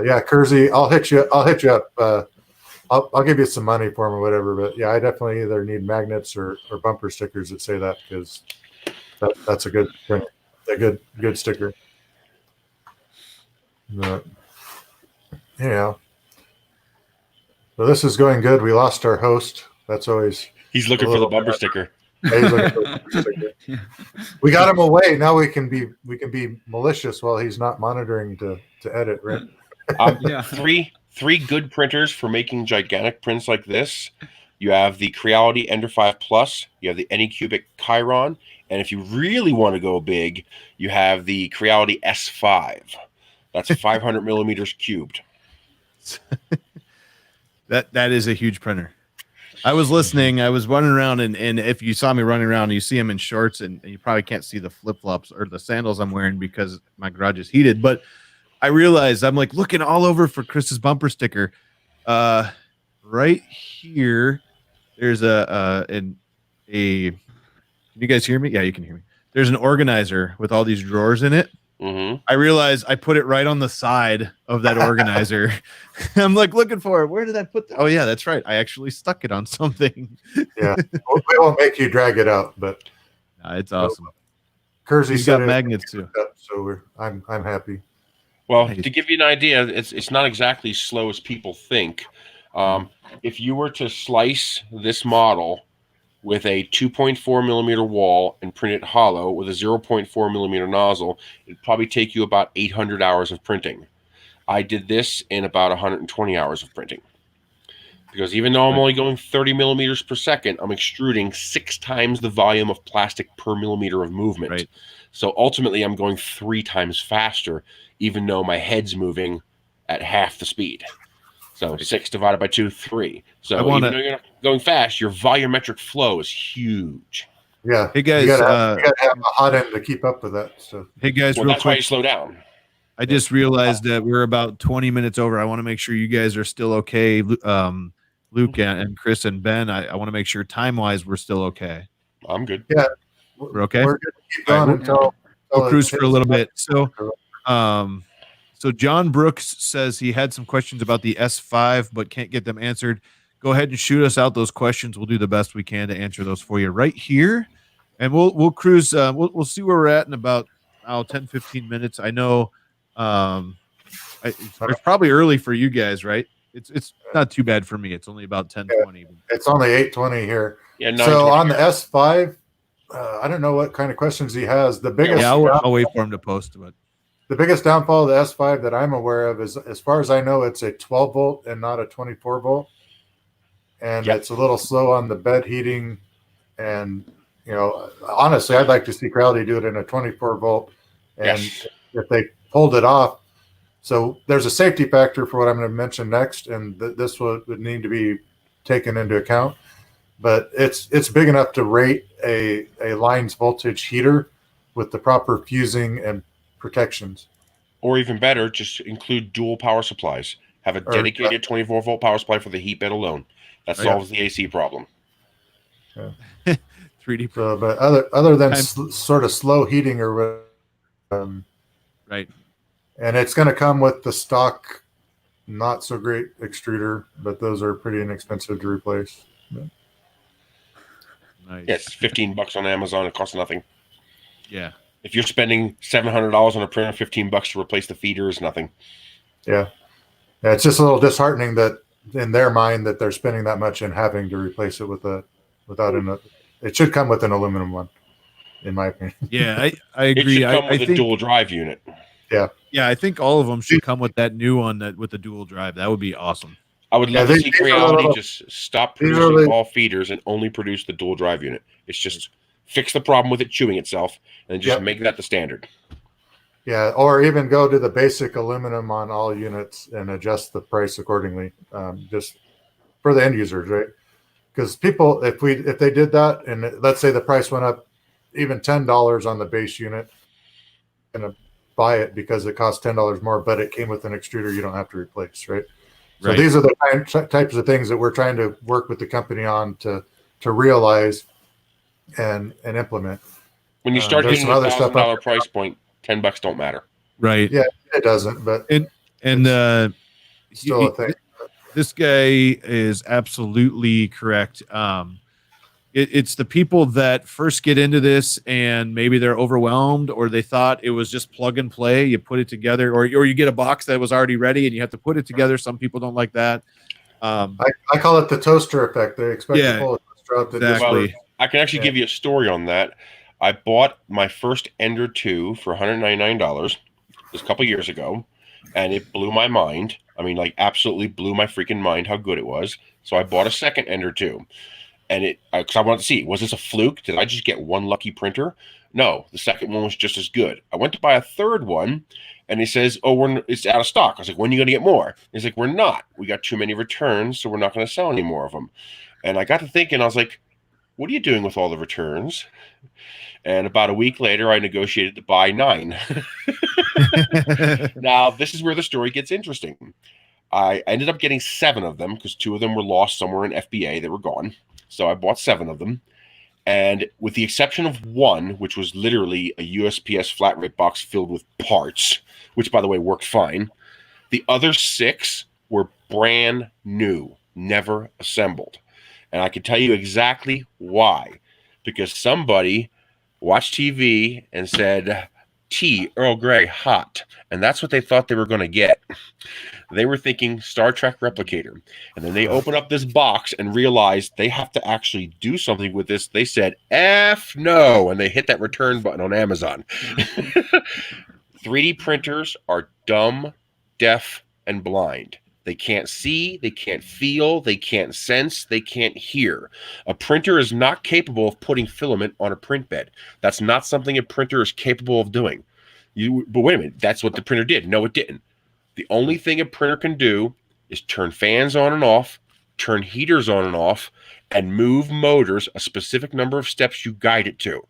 Yeah, Kersey, I'll hit you up. I'll give you some money for them or whatever. But yeah, I definitely either need magnets or bumper stickers that say that because that's a good print, a good sticker. But, yeah. So this is going good. We lost our host. That's always. He's looking for the bumper sticker. We got him away. Now we can be malicious while he's not monitoring to edit, right? Yeah. Three good printers for making gigantic prints like this. You have the Creality Ender 5 Plus. You have the Anycubic Chiron, and if you really want to go big, you have the Creality S5. That's 500 millimeters cubed. That is a huge printer. I was listening. I was running around, and if you saw me running around, you see him in shorts, and you probably can't see the flip-flops or the sandals I'm wearing because my garage is heated. But I realized I'm like looking all over for Chris's bumper sticker. Right here, there's can you guys hear me? Yeah, you can hear me. There's an organizer with all these drawers in it. Mm-hmm. I realized I put it right on the side of that organizer. I'm like looking for it. Where did I put that? Oh yeah, that's right. I actually stuck it on something. Yeah, we won't make you drag it out, but it's awesome. Kersey's got magnets too, so I'm happy. Well, to give you an idea, it's not exactly slow as people think. If you were to slice this model with a 2.4 millimeter wall and print it hollow with a 0.4 millimeter nozzle, it'd probably take you about 800 hours of printing. I did this in about 120 hours of printing. Because even though I'm only going 30 millimeters per second, I'm extruding 6 times the volume of plastic per millimeter of movement. Right. So ultimately, I'm going 3 times faster, even though my head's moving at half the speed. So 6 divided by 2, 3. So even though you're not going fast, your volumetric flow is huge. Yeah. Hey guys, you gotta have a hot end to keep up with that. So hey guys, well, real that's quick, why you slow down. I just realized that we're about 20 minutes over. I want to make sure you guys are still okay. Luke and Chris and Ben, I want to make sure time-wise we're still okay. I'm good. Yeah. We're okay. We're good to keep going until we'll cruise for a little bit. So John Brooks says he had some questions about the S5, but can't get them answered. Go ahead and shoot us out those questions. We'll do the best we can to answer those for you right here. And we'll cruise. We'll see where we're at in about 10, 15 minutes. I know it's probably early for you guys, right? It's not too bad for me. It's only about 10:20. It's only 8:20 here. Yeah, so on the S5, I don't know what kind of questions he has. The biggest, I'll wait for him to post it. The biggest downfall of the S5 that I'm aware of is, as far as I know, it's a 12 volt and not a 24 volt, and it's a little slow on the bed heating. And honestly, I'd like to see Creality do it in a 24 volt, and if they pulled it off. So there's a safety factor for what I'm going to mention next, and this would need to be taken into account. But it's big enough to rate a line's voltage heater with the proper fusing and protections. Or even better, just include dual power supplies. Have a dedicated 24 volt power supply for the heat bed alone. That solves the AC problem. 3D. So, but other than sort of slow heating or right. And it's going to come with the stock, not so great extruder, but those are pretty inexpensive to replace. Nice. Yeah, it's $15 on Amazon. It costs nothing. Yeah. If you're spending $700 on a printer, $15 to replace the feeder is nothing. Yeah. It's just a little disheartening that in their mind that they're spending that much and having to replace it it should come with an aluminum one, in my opinion. Yeah, I agree. It should come with a dual drive unit. Yeah. Yeah, I think all of them should come with that new one with the dual drive. That would be awesome. I would love to see Creality just stop producing all feeders and only produce the dual drive unit. It's just fix the problem with it chewing itself and just make that the standard. Yeah, or even go to the basic aluminum on all units and adjust the price accordingly, just for the end users, right? Because people, if they did that, and let's say the price went up even $10 on the base unit, and buy it because it costs $10 more, but it came with an extruder you don't have to replace, right? So these are the types of things that we're trying to work with the company on to realize and implement. When you start hitting the $1,000 price point, $10 don't matter. Right. Yeah, it doesn't. But still a thing. This guy is absolutely correct. It's the people that first get into this and maybe they're overwhelmed, or they thought it was just plug and play. You put it together, or you get a box that was already ready and you have to put it together. Some people don't like that. I call it the toaster effect. They expect to pull a toaster out. Exactly. Well, I can actually give you a story on that. I bought my first Ender 2 for $199 just a couple years ago, and it blew my mind. I mean, like, absolutely blew my freaking mind how good it was. So I bought a second Ender 2. And because I wanted to see, was this a fluke? Did I just get one lucky printer? No, the second one was just as good. I went to buy a third one, and he says, it's out of stock. I was like, when are you going to get more? He's like, we're not. We got too many returns, so we're not going to sell any more of them. And I got to thinking, I was like, what are you doing with all the returns? And about a week later, I negotiated to buy 9. Now, this is where the story gets interesting. I ended up getting 7 of them because 2 of them were lost somewhere in FBA. They were gone. So I bought 7 of them. And with the exception of 1, which was literally a USPS flat rate box filled with parts, which, by the way, worked fine, the other 6 were brand new, never assembled. And I can tell you exactly why. Because somebody watched TV and said, tea, Earl Grey, hot. And that's what they thought they were going to get. They were thinking Star Trek Replicator. And then they open up this box and realized they have to actually do something with this. They said, F no. And they hit that return button on Amazon. 3D printers are dumb, deaf, and blind. They can't see, they can't feel, they can't sense, they can't hear. A printer is not capable of putting filament on a print bed. That's not something a printer is capable of doing. But wait a minute, that's what the printer did. No, it didn't. The only thing a printer can do is turn fans on and off, turn heaters on and off, and move motors a specific number of steps you guide it to.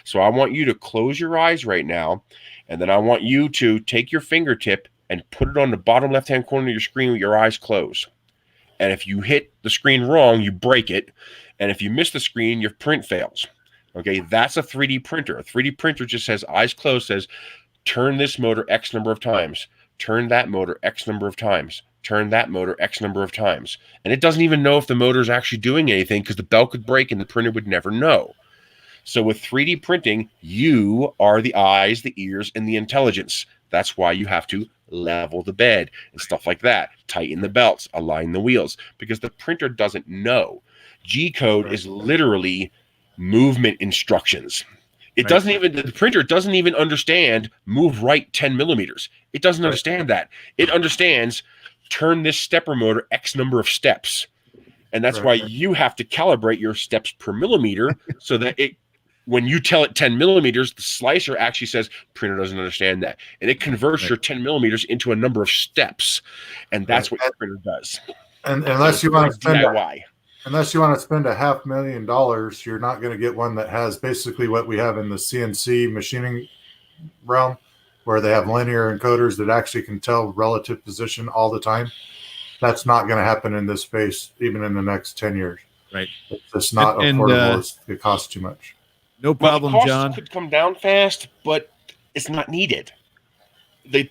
So I want you to close your eyes right now, and then I want you to take your fingertip and put it on the bottom left-hand corner of your screen with your eyes closed. And if you hit the screen wrong, you break it. And if you miss the screen, your print fails. Okay, that's a 3D printer. A 3D printer just says, eyes closed, says, turn this motor X number of times, turn that motor X number of times, turn that motor X number of times. And it doesn't even know if the motor is actually doing anything because the belt could break and the printer would never know. So with 3D printing, you are the eyes, the ears, and the intelligence. That's why you have to level the bed and stuff like that, tighten the belts, align the wheels, because the printer doesn't know. G-code is literally movement instructions. It doesn't even, the printer doesn't even understand move right 10 millimeters. It doesn't understand that. It understands turn this stepper motor X number of steps. And that's why you have to calibrate your steps per millimeter so that it, when you tell it 10 millimeters, the slicer actually says printer doesn't understand that. And it converts your 10 millimeters into a number of steps. And that's what your printer does. And unless you want to spend DIY. Unless you want to spend $500,000, you're not going to get one that has basically what we have in the CNC machining realm, where they have linear encoders that actually can tell relative position all the time. That's not going to happen in this space, even in the next 10 years. Right. It's just not affordable. It costs too much. No problem, well, the John. costs could come down fast, but it's not needed.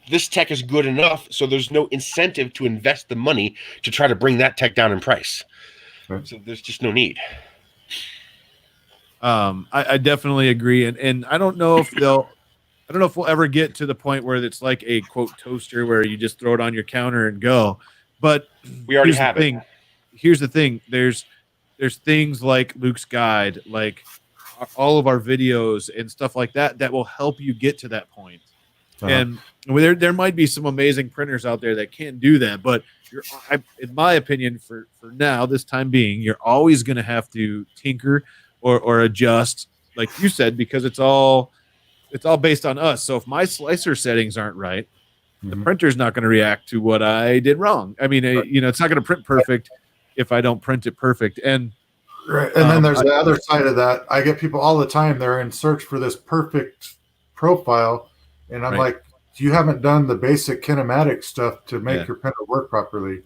This tech is good enough, so there's no incentive to invest the money to try to bring that tech down in price. So there's just no need. I definitely agree, and I don't know if we'll ever get to the point where it's like a quote toaster where you just throw it on your counter and go. But we already have it. Here's the thing: there's things like Luke's guide, like all of our videos and stuff like that, that will help you get to that point. And there might be some amazing printers out there that can do that, but in my opinion, for now, this time being, you're always going to have to tinker or adjust, like you said, because it's all based on us. So if my slicer settings aren't right, the printer's not going to react to what I did wrong. I mean, it's not going to print perfect if I don't print it perfect. And then there's the other side of that. I get people all the time. They're in search for this perfect profile. And I'm like, you haven't done the basic kinematic stuff to make your printer work properly.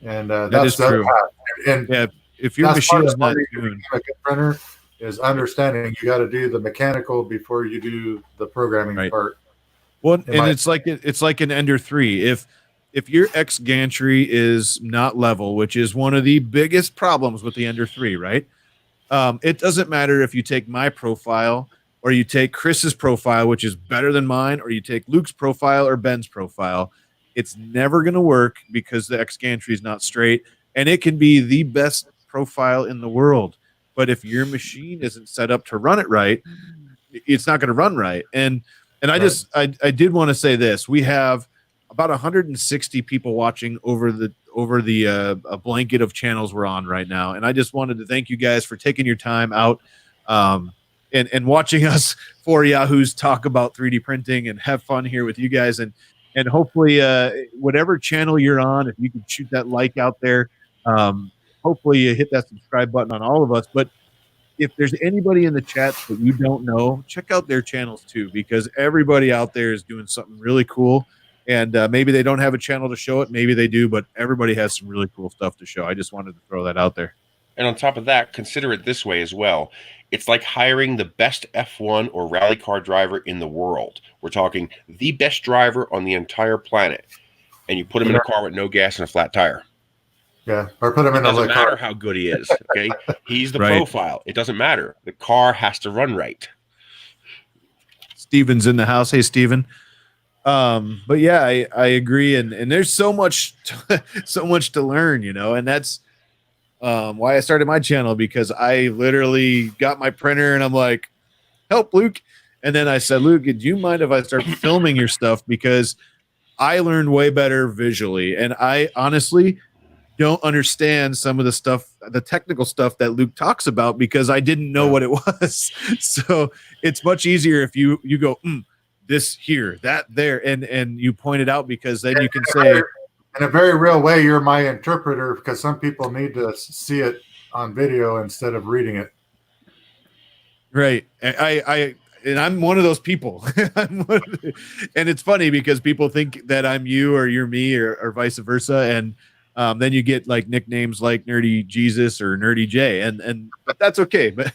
And that's the other part. And if your machine is not doing a good printer, is understanding you got to do the mechanical before you do the programming part. Well, and it's like an Ender 3. If your X gantry is not level, which is one of the biggest problems with the Ender 3, right? It doesn't matter if you take my profile or you take Chris's profile, which is better than mine, or you take Luke's profile or Ben's profile. It's never going to work because the X gantry is not straight, and it can be the best profile in the world. But if your machine isn't set up to run it right, it's not going to run right. And I did want to say this: we have about 160 people watching over the a blanket of channels we're on right now, and I just wanted to thank you guys for taking your time out. And watching us four yahoos talk about 3D printing and have fun here with you guys. And hopefully whatever channel you're on, if you can shoot that like out there, hopefully you hit that subscribe button on all of us. But if there's anybody in the chat that you don't know, check out their channels too, because everybody out there is doing something really cool. And maybe they don't have a channel to show it. Maybe they do, but everybody has some really cool stuff to show. I just wanted to throw that out there. And on top of that, consider it this way as well. It's like hiring the best F1 or rally car driver in the world. We're talking the best driver on the entire planet. And you put him in a car with no gas and a flat tire. Yeah, or put him in a car. It doesn't matter how good he is, okay? He's the profile. It doesn't matter. The car has to run right. Steven's in the house. Hey, Steven. But yeah, I agree. And there's so much to learn, and that's why I started my channel, because I literally got my printer and I'm like, help, Luke. And then I said, Luke, do you mind if I start filming your stuff? Because I learned way better visually. And I honestly don't understand some of the stuff, the technical stuff that Luke talks about, because I didn't know what it was. So it's much easier if you go, this here, that there, and you point it out, because then you can say, in a very real way, you're my interpreter, because some people need to see it on video instead of reading it. Right. And I'm one of those people. And it's funny because people think that I'm you or you're me or vice versa. And then you get like nicknames like Nerdy Jesus or Nerdy J, but that's okay. But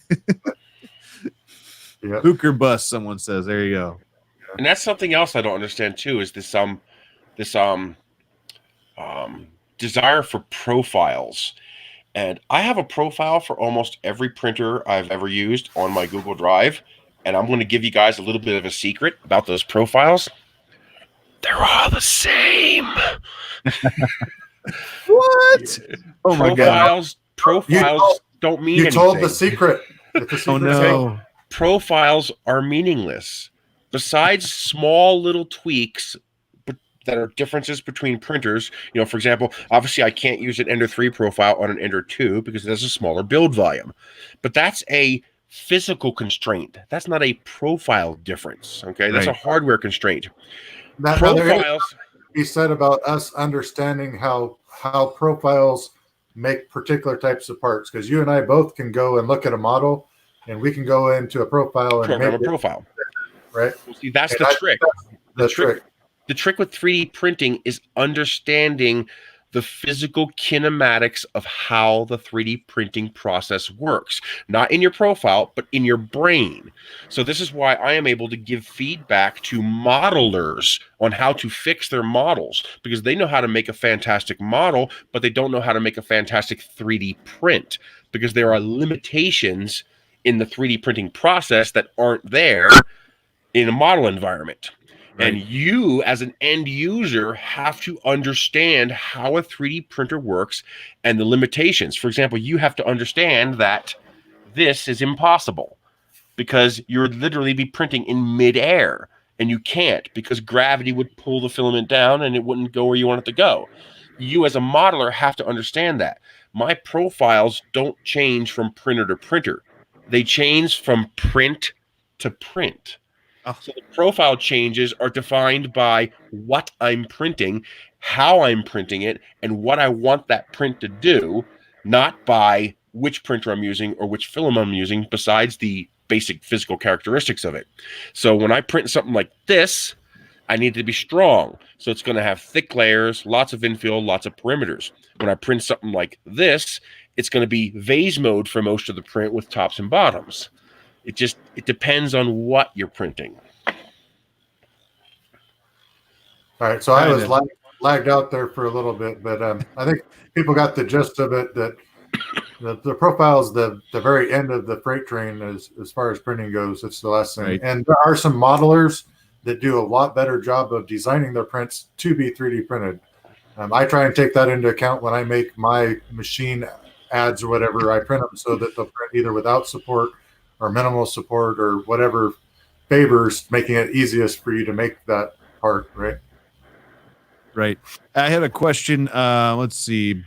Yeah. Hooker bus, someone says. There you go. And that's something else I don't understand too, is this desire for profiles. And I have a profile for almost every printer I've ever used on my Google Drive. And I'm going to give you guys a little bit of a secret about those profiles. They're all the same. What? Oh my god! Profiles don't mean anything. You told the secret. Oh no! Profiles are meaningless. Besides small little tweaks that are differences between printers. You know, for example, obviously I can't use an Ender 3 profile on an Ender 2 because it has a smaller build volume. But that's a physical constraint. That's not a profile difference. Okay, that's a hardware constraint. Profiles. He said about us understanding how profiles make particular types of parts, because you and I both can go and look at a model, and we can go into a profile and program make a profile. Right. Well, see, that's the trick. The trick. The trick with 3D printing is understanding the physical kinematics of how the 3D printing process works. Not in your profile, but in your brain. So this is why I am able to give feedback to modelers on how to fix their models, because they know how to make a fantastic model, but they don't know how to make a fantastic 3D print, because there are limitations in the 3D printing process that aren't there in a model environment. Right. And you, as an end user, have to understand how a 3D printer works and the limitations. For example, you have to understand that this is impossible because you'd literally be printing in midair, and you can't because gravity would pull the filament down and it wouldn't go where you want it to go. You, as a modeler, have to understand that. My profiles don't change from printer to printer. They change from print to print. So the profile changes are defined by what I'm printing, how I'm printing it, and what I want that print to do, not by which printer I'm using or which film I'm using, besides the basic physical characteristics of it. So when I print something like this, I need it to be strong. So it's going to have thick layers, lots of infill, lots of perimeters. When I print something like this, it's going to be vase mode for most of the print with tops and bottoms. It depends on what you're printing. All right, so I was lagged out there for a little bit, but I think people got the gist of it, that the profile is the very end of the freight train as far as printing goes. It's the last thing. Right. And there are some modelers that do a lot better job of designing their prints to be 3D printed. I try and take that into account when I make my machine ads or whatever. I print them so that they'll print either without support or minimal support or whatever favors making it easiest for you to make that part, right? Right. I had a question. Let's see.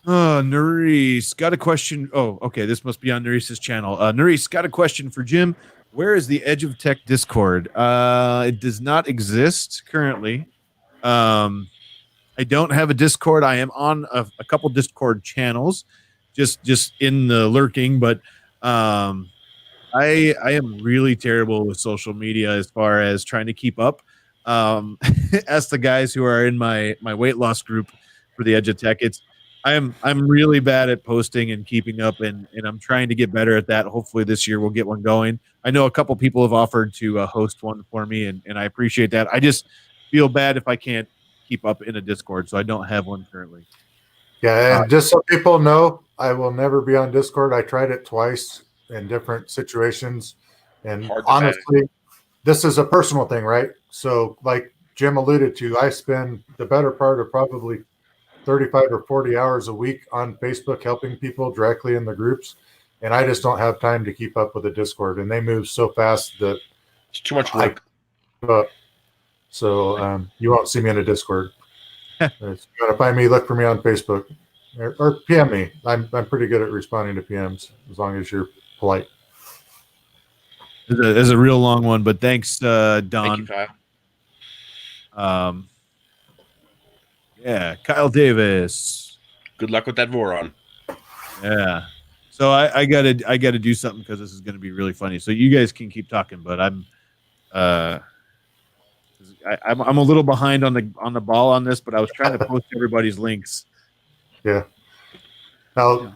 Nerys got a question. Oh, okay. This must be on Nerys' channel. Nerys got a question for Jim. Where is the Edge of Tech Discord? It does not exist currently. I don't have a Discord. I am on a couple Discord channels, just in the lurking, but I am really terrible with social media as far as trying to keep up. Ask the guys who are in my weight loss group for the Edge of Tech. I'm really bad at posting and keeping up, and I'm trying to get better at that. Hopefully this year we'll get one going. I know a couple people have offered to host one for me, and I appreciate that. I just feel bad if I can't keep up in a Discord, so I don't have one currently. Yeah, and just so people know, I will never be on Discord. I tried it twice in different situations, and honestly, this is a personal thing, right? So like Jim alluded to, I spend the better part of probably 35 or 40 hours a week on Facebook helping people directly in the groups, and I just don't have time to keep up with the Discord, and they move so fast that it's too much work. So you won't see me in a Discord. If you want to find me, look for me on Facebook or PM me. I'm pretty good at responding to PMs as long as you're polite. It's a real long one, but thanks, Don. Thank you, Kyle. Yeah, Kyle Davis. Good luck with that Voron. Yeah. So I gotta do something because this is gonna be really funny. So you guys can keep talking, but I'm a little behind on the ball on this, but I was trying to post everybody's links. Yeah. Now,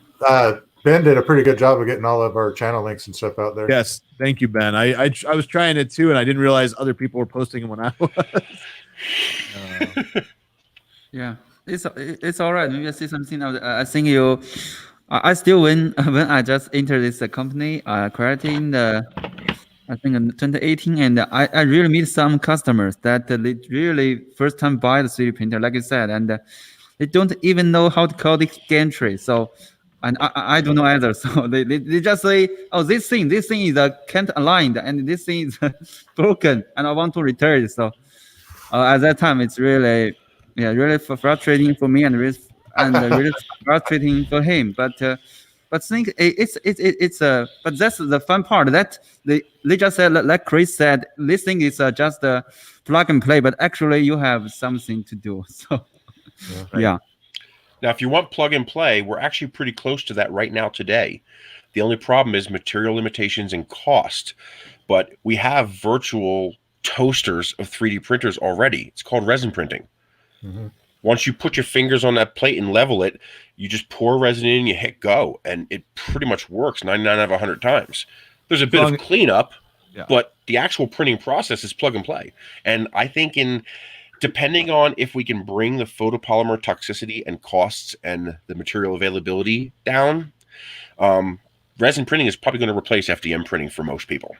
Ben did a pretty good job of getting all of our channel links and stuff out there. Yes, thank you, Ben. I was trying it too, and I didn't realize other people were posting them when I was. Yeah, it's all right. Maybe I see something. I think you. I still when I just entered this company, Creality in I think in 2018, and I really meet some customers that they really first time buy the 3D printer, like you said, and they don't even know how to code the gantry. So, and I don't know either. So they just say, oh, this thing is can't aligned, and this thing is broken, and I want to return it. So at that time, it's really frustrating for me and really frustrating for him. But think it's but that's the fun part that they just said, like Chris said, this thing is just a plug and play, but actually you have something to do. So yeah. Now, if you want plug and play, we're actually pretty close to that right now today. The only problem is material limitations and cost. But we have virtual toasters of 3D printers already. It's called resin printing. Mm-hmm. Once you put your fingers on that plate and level it, you just pour resin in and you hit go, and it pretty much works 99 out of 100 times. There's a bit of cleanup, but the actual printing process is plug and play. And I think depending on if we can bring the photopolymer toxicity and costs and the material availability down, resin printing is probably going to replace FDM printing for most people,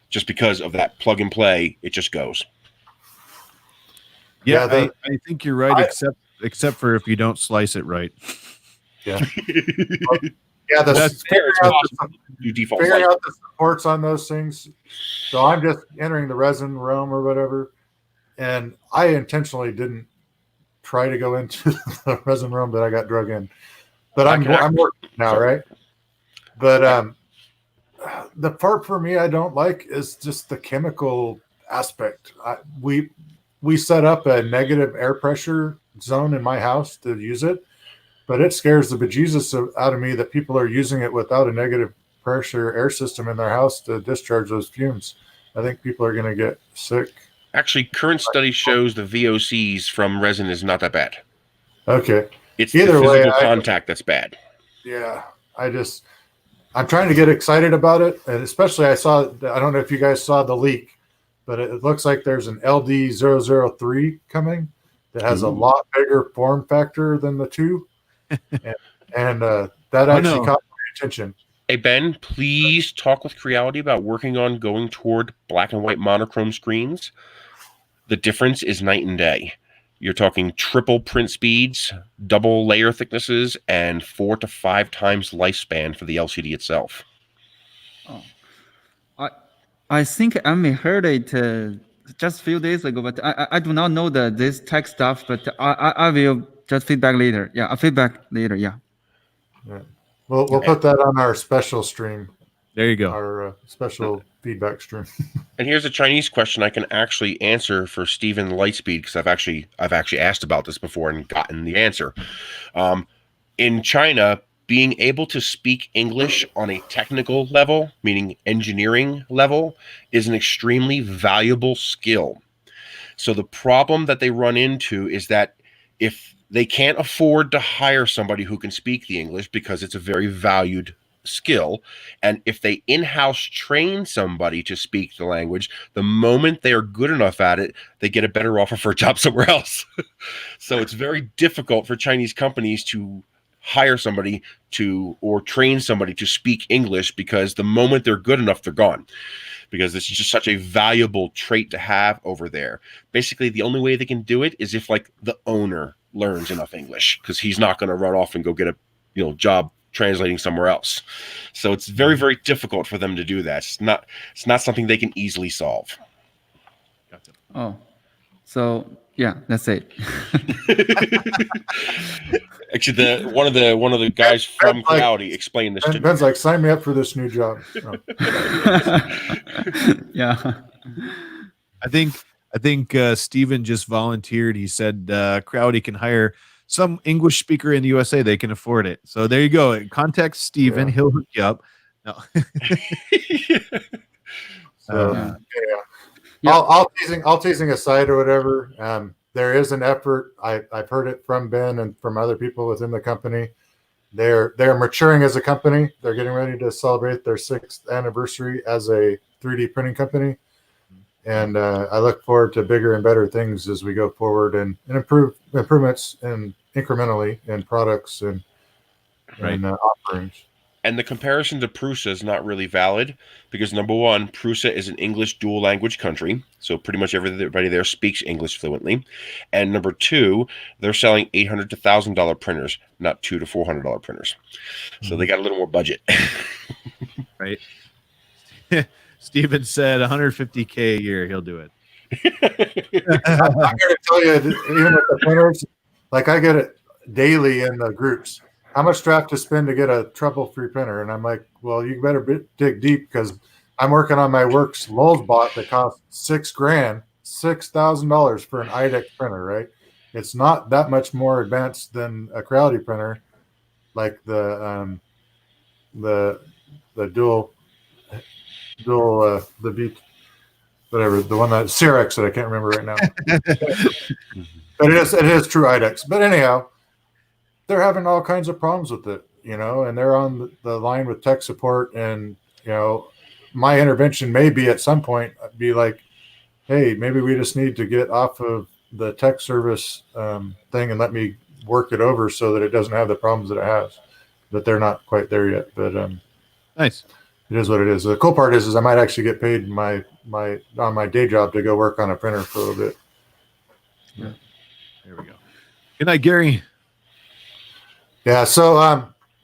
just because of that plug and play. It just goes. Yeah, I think you're right, except for if you don't slice it right. Yeah. Yeah, figuring out the supports on those things. So I'm just entering the resin realm or whatever, and I intentionally didn't try to go into the resin realm, but I got drug in. But I'm working now, right? But the part for me I don't like is just the chemical aspect. We set up a negative air pressure zone in my house to use it, but it scares the bejesus out of me that people are using it without a negative pressure air system in their house to discharge those fumes. I think people are going to get sick. Actually, current study shows the VOCs from resin is not that bad. Okay. It's either the physical contact that's bad. Yeah. I'm trying to get excited about it. And especially I don't know if you guys saw the leak, but it looks like there's an LD003 coming that has a lot bigger form factor than the 2. and that actually caught my attention. Hey, Ben, please talk with Creality about working on going toward black and white monochrome screens. The difference is night and day. You're talking triple print speeds, double layer thicknesses, and 4 to 5 times lifespan for the LCD itself. Oh. I think I may heard it just a few days ago, but I do not know this tech stuff, but I will just feedback later. Yeah, I'll feedback later. Yeah. We'll put that on our special stream. There you go. Our special feedback stream. And here's a Chinese question I can actually answer for Stephen Lightspeed, because I've actually asked about this before and gotten the answer. In China, being able to speak English on a technical level, meaning engineering level, is an extremely valuable skill. So the problem that they run into is that if they can't afford to hire somebody who can speak the English because it's a very valued skill, and if they in-house train somebody to speak the language, the moment they are good enough at it, they get a better offer for a job somewhere else. So it's very difficult for Chinese companies to hire somebody or train somebody to speak English, because the moment they're good enough, they're gone, because it's just such a valuable trait to have over there. Basically, the only way they can do it is if like the owner learns enough English, because he's not going to run off and go get a job translating somewhere else. So it's very, very difficult for them to do that. It's not something they can easily solve. Gotcha. Oh, so yeah, that's it. Actually, one of the guys from Creality explained this to me. Ben's like, sign me up for this new job. Oh. Yeah. I think Steven just volunteered. He said Creality can hire some English speaker in the USA. They can afford it. So there you go. Contact Steven. He'll hook you up. No. All teasing aside or whatever, there is an effort. I've heard it from Ben and from other people within the company they're maturing as a company. They're getting ready to celebrate their 6th anniversary as a 3D printing company. And I look forward to bigger and better things as we go forward and improvements and incrementally in products and offerings. And the comparison to Prusa is not really valid because, number one, Prusa is an English dual language country. So pretty much everybody there speaks English fluently. And number two, they're selling $800 to $1,000 printers, not $200 to $400 printers. So they got a little more budget. Right. Steven said $150K a year. He'll do it. I'm going to tell you, even with the printers, like I get it daily in the groups. How much do I have to spend to get a trouble-free printer? And I'm like, well, you better dig deep because I'm working on my Works Lulz bot that costs $6,000, $6,000 for an IDEX printer, right? It's not that much more advanced than a Creality printer, like the dual the beat whatever the one that Cyrex that I can't remember right now. But it is true IDEX. But anyhow, they're having all kinds of problems with it, and they're on the line with tech support. And, my intervention may be at some point be like, hey, maybe we just need to get off of the tech service thing and let me work it over so that it doesn't have the problems that it has. But they're not quite there yet. But nice. It is what it is. The cool part is I might actually get paid on my day job to go work on a printer for a little bit. Yeah. There we go. Good night, Gary. Yeah, so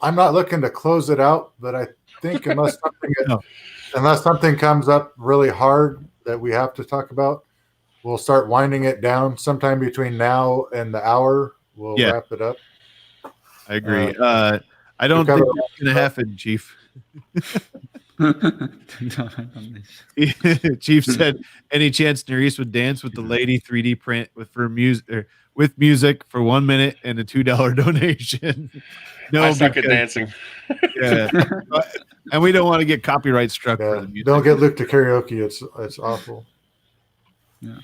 I'm not looking to close it out, but I think unless something comes up really hard that we have to talk about, we'll start winding it down sometime between now and the hour. We'll wrap it up. I agree. I don't think that's going to happen, Chief. Chief said, any chance Nerys would dance with the lady 3D print with music for 1 minute and a $2 donation? No, I suck at dancing. Yeah, and we don't want to get copyright struck for the music. Don't get Luke to karaoke. It's awful. Yeah.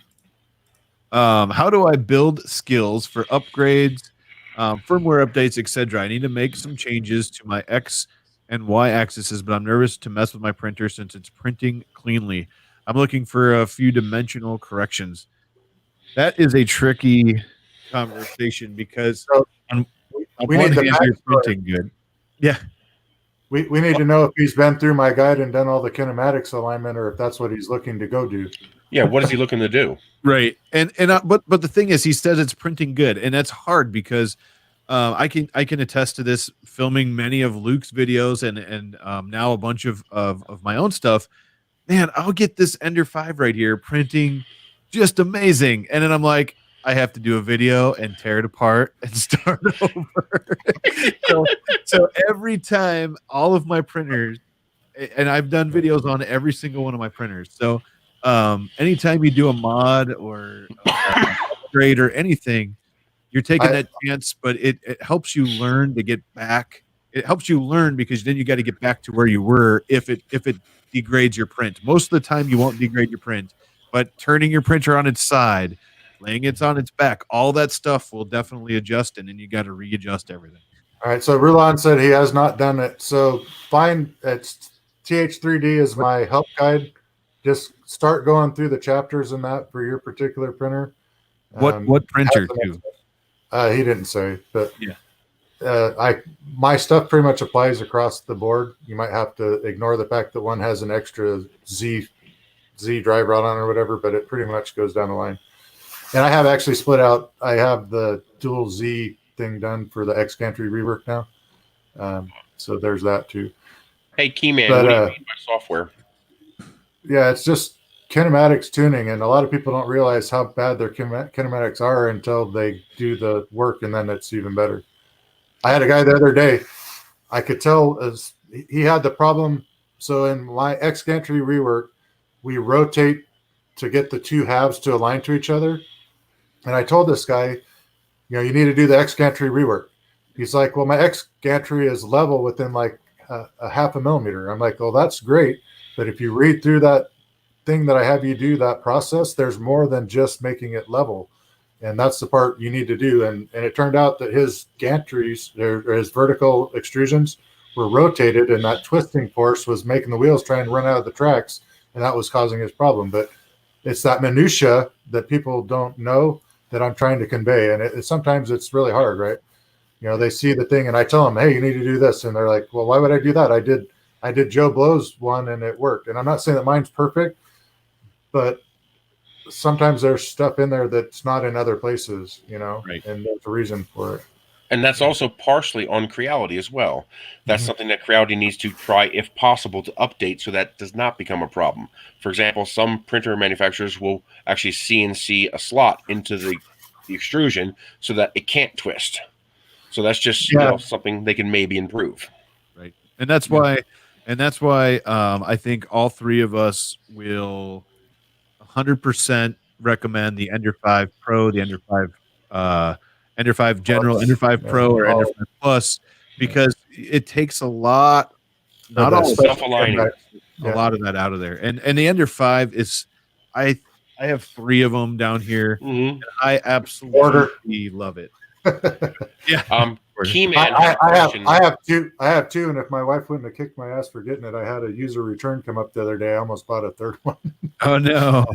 How do I build skills for upgrades, firmware updates, etc.? I need to make some changes to my X and Y axes, but I'm nervous to mess with my printer since it's printing cleanly. I'm looking for a few dimensional corrections. That is a tricky conversation because on one hand, you're printing good. Yeah. We need to know if he's been through my guide and done all the kinematics alignment, or if that's what he's looking to go do. Yeah, what is he looking to do? Right. But the thing is, he says it's printing good, and that's hard because I can attest to this, filming many of Luke's videos and now a bunch of my own stuff. Man, I'll get this Ender 5 right here printing just amazing, and then I'm like, I have to do a video and tear it apart and start over. so every time, all of my printers, and I've done videos on every single one of my printers. So anytime you do a mod or upgrade or anything, you're taking that chance, but it helps you learn to get back. It helps you learn because then you got to get back to where you were if it degrades your print. Most of the time you won't degrade your print, but turning your printer on its side, laying it on its back, all that stuff will definitely adjust, and then you got to readjust everything. All right, so Rulon said he has not done it. So find it's TH3D is my help guide. Just start going through the chapters in that for your particular printer. What printer too? He didn't say, but yeah. My stuff pretty much applies across the board. You might have to ignore the fact that one has an extra Z drive route on or whatever, but it pretty much goes down the line. And I have actually split out. I have the dual Z thing done for the X gantry rework now. So there's that too. Hey, Keyman, what do you mean by software? Yeah, it's just kinematics tuning, and a lot of people don't realize how bad their kinematics are until they do the work, and then it's even better. I had a guy the other day, I could tell as he had the problem. So in my X gantry rework, we rotate to get the two halves to align to each other. And I told this guy, you need to do the X gantry rework. He's like, well, my X gantry is level within like a half a millimeter. I'm like, well, that's great. But if you read through that thing that I have you do, that process, there's more than just making it level. And that's the part you need to do. And it turned out that his gantries, or his vertical extrusions, were rotated, and that twisting force was making the wheels try and run out of the tracks, and that was causing his problem. But it's that minutia that people don't know that I'm trying to convey, and sometimes it's really hard, right? You know, they see the thing, and I tell them, "Hey, you need to do this," and they're like, "Well, why would I do that? I did Joe Blow's one, and it worked." And I'm not saying that mine's perfect, but sometimes there's stuff in there that's not in other places, you know, right. And there's a reason for it. And that's also partially on Creality as well. That's something that Creality needs to try, if possible, to update so that does not become a problem. For example, some printer manufacturers will actually CNC a slot into the extrusion so that it can't twist. So that's just something they can maybe improve. Right. And that's why I think all three of us will 100% recommend the Ender 5 Pro, the Ender 5 Ender 5 General, Ender 5 Pro, or Ender 5 Plus, because it takes a lot, not all self-aligning, a lot of that out of there. And the Ender 5 is, I have 3 of them down here. And I absolutely love it. Yeah. I have two, and if my wife wouldn't have kicked my ass for getting it, I had a user return come up the other day. I almost bought a third one. Oh no.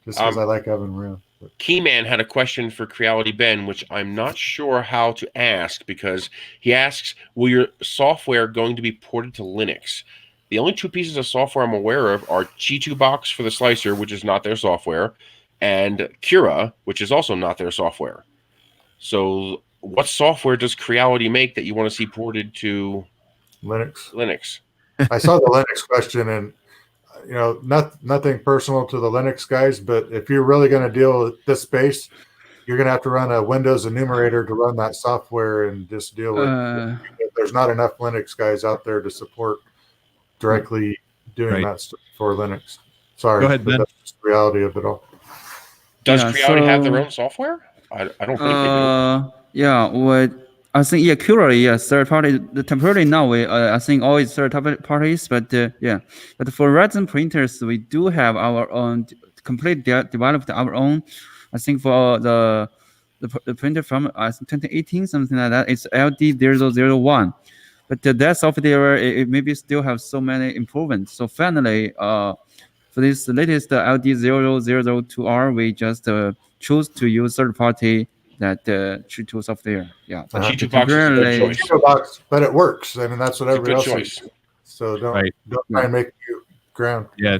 Just because I like having them around. Keyman had a question for Creality Ben, which I'm not sure how to ask, because he asks, will your software going to be ported to Linux? The only 2 pieces of software I'm aware of are Chi2Box for the slicer, which is not their software, and Cura, which is also not their software. So what software does Creality make that you want to see ported to Linux? I saw the Linux question, and you know, nothing personal to the Linux guys, but if you're really going to deal with this space, you're going to have to run a Windows enumerator to run that software and just deal with there's not enough Linux guys out there to support directly doing that stuff for Linux. Sorry, go ahead, Ben. That's just the reality of it all. Does Creality have their own software? I don't think they do. Yeah, I think Curally, third party. The temporarily now I think all is third parties, but but for resin printers we do have our own developed our own. I think for the printer from 2018 something like that. It's LD001, but that software it maybe still have so many improvements. So finally, for this latest LD0002R, we just choose to use third party. That Chi2 software, but Chi2Box is a good choice. But it works. I mean, that's what everybody else says. So don't try and make you ground. Yeah,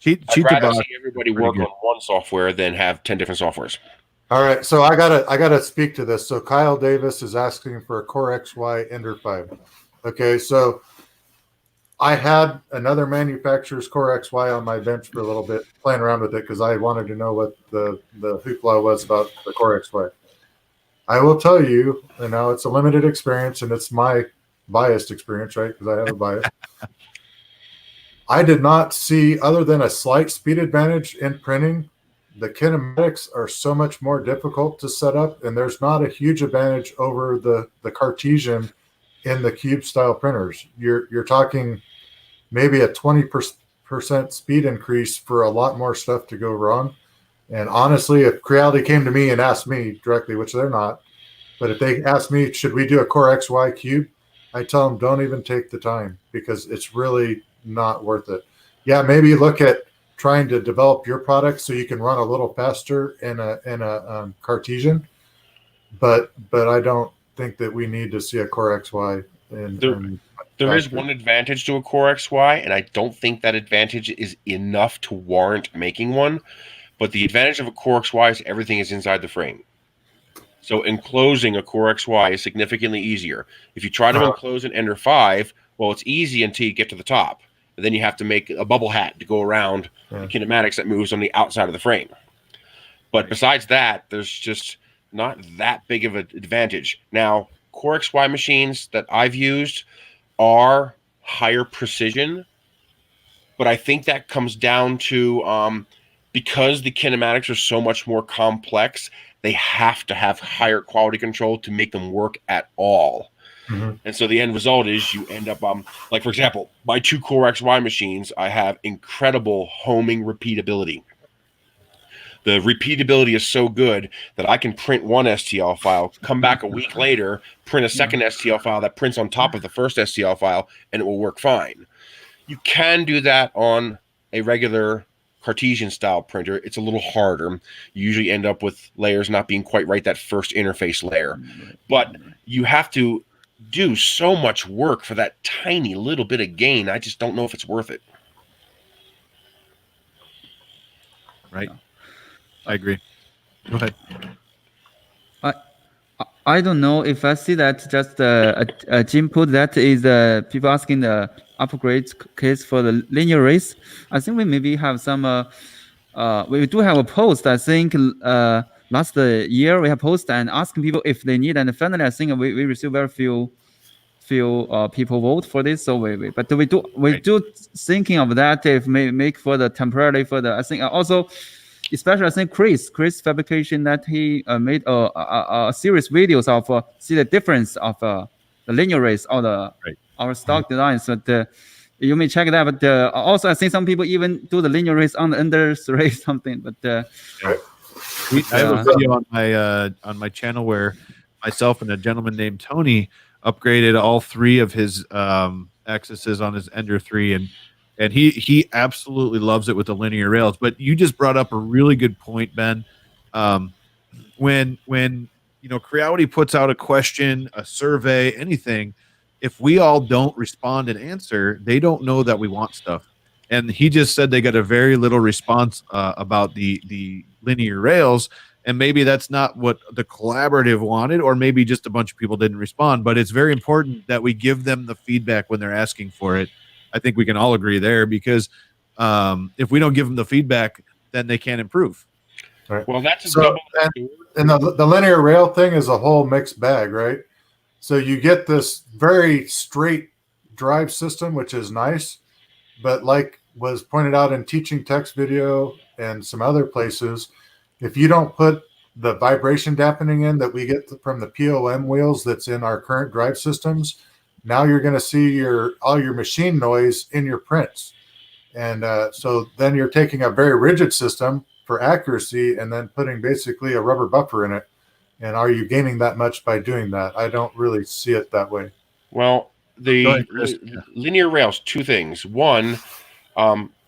I'd rather see everybody work on one software than have 10 different softwares. All right, so I gotta speak to this. So Kyle Davis is asking for a Core XY Ender 5. Okay, so I had another manufacturer's Core XY on my bench for a little bit, playing around with it because I wanted to know what the hoopla was about the Core XY. I will tell you, and now it's a limited experience, and it's my biased experience, right? Because I have a bias. I did not see, other than a slight speed advantage in printing, the kinematics are so much more difficult to set up, and there's not a huge advantage over the Cartesian in the cube style printers. You're talking maybe a 20% speed increase for a lot more stuff to go wrong. And honestly, if Creality came to me and asked me directly, which they're not, but if they asked me, should we do a Core XY cube? I tell them, don't even take the time because it's really not worth it. Yeah, maybe look at trying to develop your product so you can run a little faster in a Cartesian, but I don't think that we need to see a Core XY. There is one advantage to a Core XY, and I don't think that advantage is enough to warrant making one. But the advantage of a Core XY is everything is inside the frame. So enclosing a Core XY is significantly easier. If you try to enclose an Ender 5, well, it's easy until you get to the top. And then you have to make a bubble hat to go around the kinematics that moves on the outside of the frame. But besides that, there's just not that big of an advantage. Now, Core XY machines that I've used are higher precision, but I think that comes down to because the kinematics are so much more complex, they have to have higher quality control to make them work at all. And so the end result is you end up, like, for example, my 2 Core XY machines, I have incredible homing repeatability. The repeatability is so good that I can print one STL file, come back a week later, print a second STL file that prints on top of the first STL file, and it will work fine. You can do that on a regular Cartesian style printer. It's a little harder. You usually end up with layers not being quite right, that first interface layer. But you have to do so much work for that tiny little bit of gain. I just don't know if it's worth it. Right. I agree. Go ahead. I don't know if I see that just Jim put that is people asking the upgrade case for the linear race. I think we maybe have some. We do have a post. I think last year we have posted and asking people if they need. And finally, I think we received very few people vote for this. So we do thinking of that if make for the temporarily for the. I think also. Especially, I think Chris Fabrication that he made a series videos of see the difference of the linear race or our stock designs. But you may check that. But also, I think some people even do the linear race on the under race something. But I have a video on my channel where myself and a gentleman named Tony upgraded all 3 of his axes on his Ender 3 and he absolutely loves it with the linear rails. But you just brought up a really good point, Ben. When Creality puts out a question, a survey, anything, if we all don't respond and answer, they don't know that we want stuff. And he just said they got a very little response about the linear rails, and maybe that's not what the collaborative wanted, or maybe just a bunch of people didn't respond. But it's very important that we give them the feedback when they're asking for it. I think we can all agree there, because if we don't give them the feedback, then they can't improve. Right. Well, that's so, and the linear rail thing is a whole mixed bag, right? So you get this very straight drive system, which is nice, but like was pointed out in Teaching Text video and some other places, if you don't put the vibration dampening in that we get from the POM wheels that's in our current drive systems, now you're going to see all your machine noise in your prints. And so then you're taking a very rigid system for accuracy and then putting basically a rubber buffer in it. And are you gaining that much by doing that? I don't really see it that way. Well, the linear rails, 2 things. One,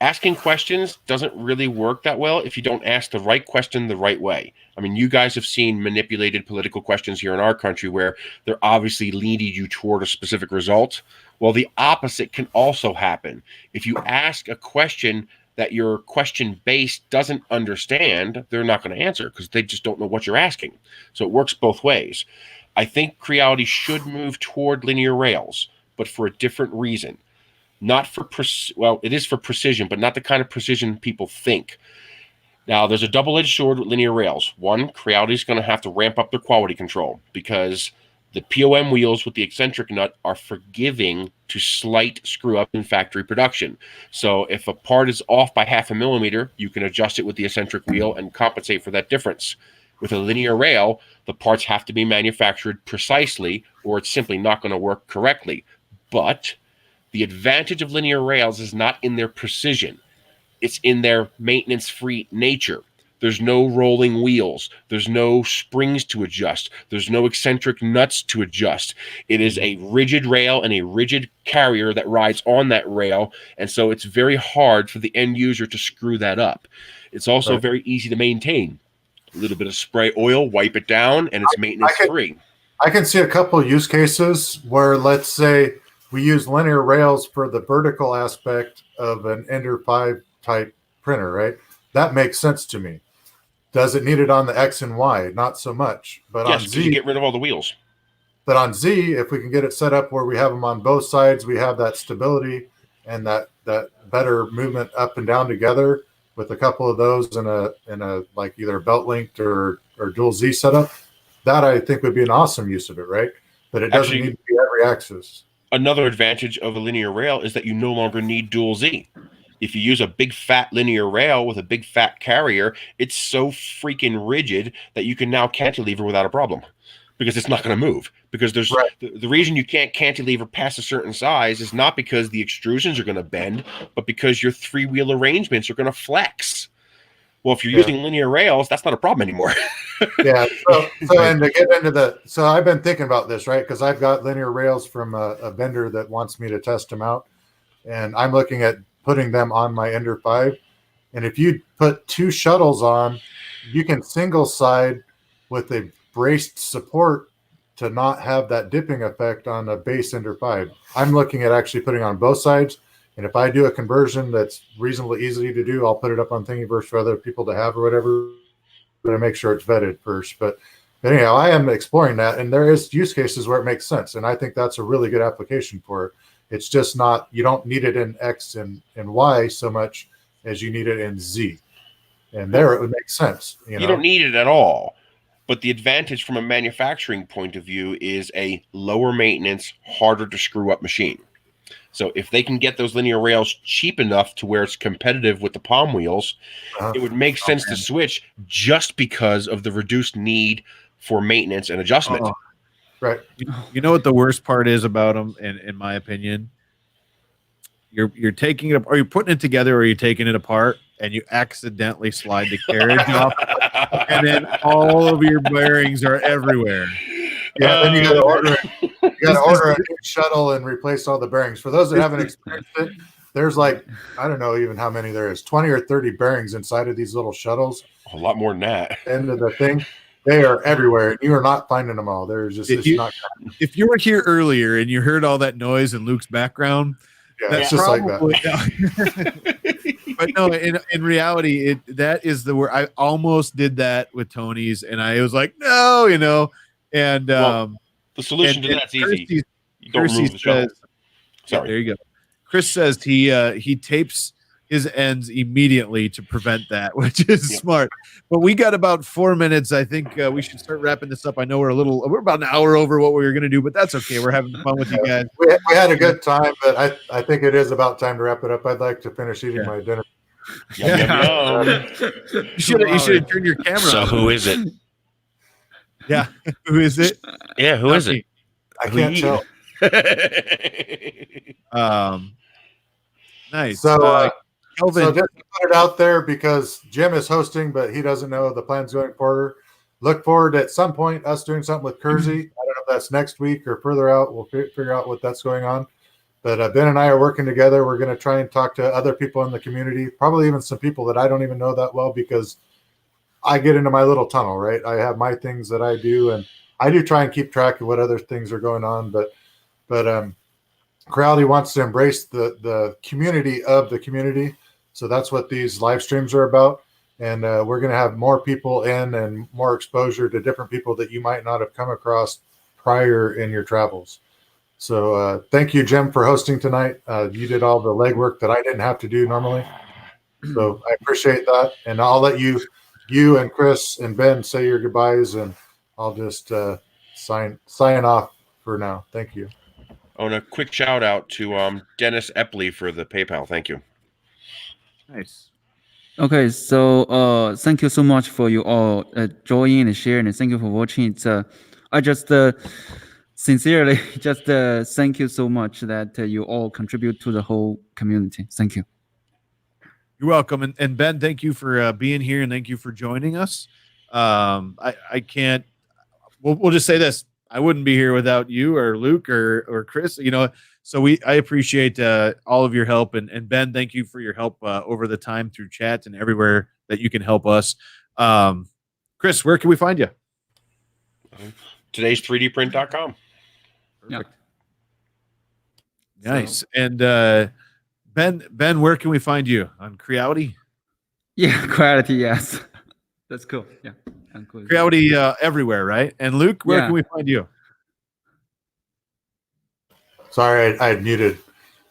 asking questions doesn't really work that well if you don't ask the right question the right way. I mean, you guys have seen manipulated political questions here in our country where they're obviously leading you toward a specific result. Well, the opposite can also happen. If you ask a question that your question base doesn't understand, they're not going to answer because they just don't know what you're asking. So it works both ways. I think Creality should move toward linear rails, but for a different reason. Not for it is for precision, but not the kind of precision people think. Now, there's a double-edged sword with linear rails. One, Creality is going to have to ramp up their quality control because the POM wheels with the eccentric nut are forgiving to slight screw-up in factory production. So if a part is off by 0.5 millimeter, you can adjust it with the eccentric wheel and compensate for that difference. With a linear rail, the parts have to be manufactured precisely or it's simply not going to work correctly. But the advantage of linear rails is not in their precision. It's in their maintenance-free nature. There's no rolling wheels. There's no springs to adjust. There's no eccentric nuts to adjust. It is a rigid rail and a rigid carrier that rides on that rail, and so it's very hard for the end user to screw that up. It's also very easy to maintain. A little bit of spray oil, wipe it down, and it's maintenance-free. I can see a couple of use cases where, let's say, we use linear rails for the vertical aspect of an Ender 5 type printer, right? That makes sense to me. Does it need it on the X and Y? Not so much. But yes, on Z, you get rid of all the wheels. But on Z, if we can get it set up where we have them on both sides, we have that stability and that better movement up and down together with a couple of those in a like either belt linked or dual Z setup. That I think would be an awesome use of it, right? But it doesn't need to be every axis. Another advantage of a linear rail is that you no longer need dual Z. If you use a big fat linear rail with a big fat carrier, it's so freaking rigid that you can now cantilever without a problem because it's not going to move. Because there's the reason you can't cantilever past a certain size is not because the extrusions are going to bend, but because your 3-wheel arrangements are going to flex. Well, if you're using linear rails, that's not a problem anymore. Yeah. So and to get into so I've been thinking about this, right? Because I've got linear rails from a vendor that wants me to test them out, and I'm looking at putting them on my Ender 5. And if you put 2 shuttles on, you can single side with a braced support to not have that dipping effect on a base Ender 5. I'm looking at actually putting on both sides. And if I do a conversion that's reasonably easy to do, I'll put it up on Thingiverse for other people to have or whatever, but I make sure it's vetted first. But anyhow, I am exploring that, and there is use cases where it makes sense. And I think that's a really good application for it. It's just not, you don't need it in X and Y so much as you need it in Z. And there it would make sense. You don't need it at all. But the advantage from a manufacturing point of view is a lower maintenance, harder to screw up machine. So if they can get those linear rails cheap enough to where it's competitive with the palm wheels, it would make sense to switch just because of the reduced need for maintenance and adjustment. Right. You know what the worst part is about them, in my opinion? You're taking it, or you're putting it together, or you're taking it apart, and you accidentally slide the carriage off, and then all of your bearings are everywhere. Yeah, then you got to order it. You got to order a new shuttle and replace all the bearings. For those that haven't experienced it, there's like, I don't know even how many there is, 20 or 30 bearings inside of these little shuttles. A lot more than that. End of the thing. They are everywhere. You are not finding them all. There's just not. If you were here earlier and you heard all that noise in Luke's background, that's just probably, like that. But no, in reality, that is the word. I almost did that with Tony's, and I was like, no, and the solution to that's easy. You don't remove the shuttle. Sorry, there you go. Chris says he tapes his ends immediately to prevent that, which is smart. But we got about 4 minutes. I think we should start wrapping this up. I know we're about an hour over what we were going to do, but that's okay. We're having fun with you guys. We had a good time, but I think it is about time to wrap it up. I'd like to finish eating my dinner. You should turn your camera on. So who is it? Yeah, who is it? Yeah, who is it? I can't tell. Nice. So, Kelvin. So just to put it out there, because Jim is hosting, but he doesn't know the plans going forward. Look forward at some point us doing something with Kersey. I don't know if that's next week or further out. We'll figure out what that's going on. But Ben and I are working together. We're going to try and talk to other people in the community, probably even some people that I don't even know that well, because I get into my little tunnel, right? I have my things that I do, and I do try and keep track of what other things are going on. But Creality wants to embrace the community of the community. So that's what these live streams are about. And we're going to have more people in and more exposure to different people that you might not have come across prior in your travels. So thank you, Jim, for hosting tonight. You did all the legwork that I didn't have to do normally. So I appreciate that. And I'll let you and Chris and Ben say your goodbyes, and I'll just sign off for now. Thank you. Oh, and a quick shout out to Dennis Epley for the PayPal. Thank you. Nice. Okay, so thank you so much for you all joining and sharing, and thank you for watching. I just sincerely just thank you so much that you all contribute to the whole community. Thank you. You're welcome. And Ben, thank you for being here, and thank you for joining us. I can't, we'll just say this. I wouldn't be here without you or Luke or Chris, so I appreciate all of your help. And Ben, thank you for your help over the time through chat and everywhere that you can help us. Chris, where can we find you? Today's 3dprint.com. Perfect. Nice. And Ben, where can we find you? On Creality? Yeah, Creality, yes. That's cool. Yeah. Creality everywhere, right? And Luke, where can we find you? Sorry, I had muted.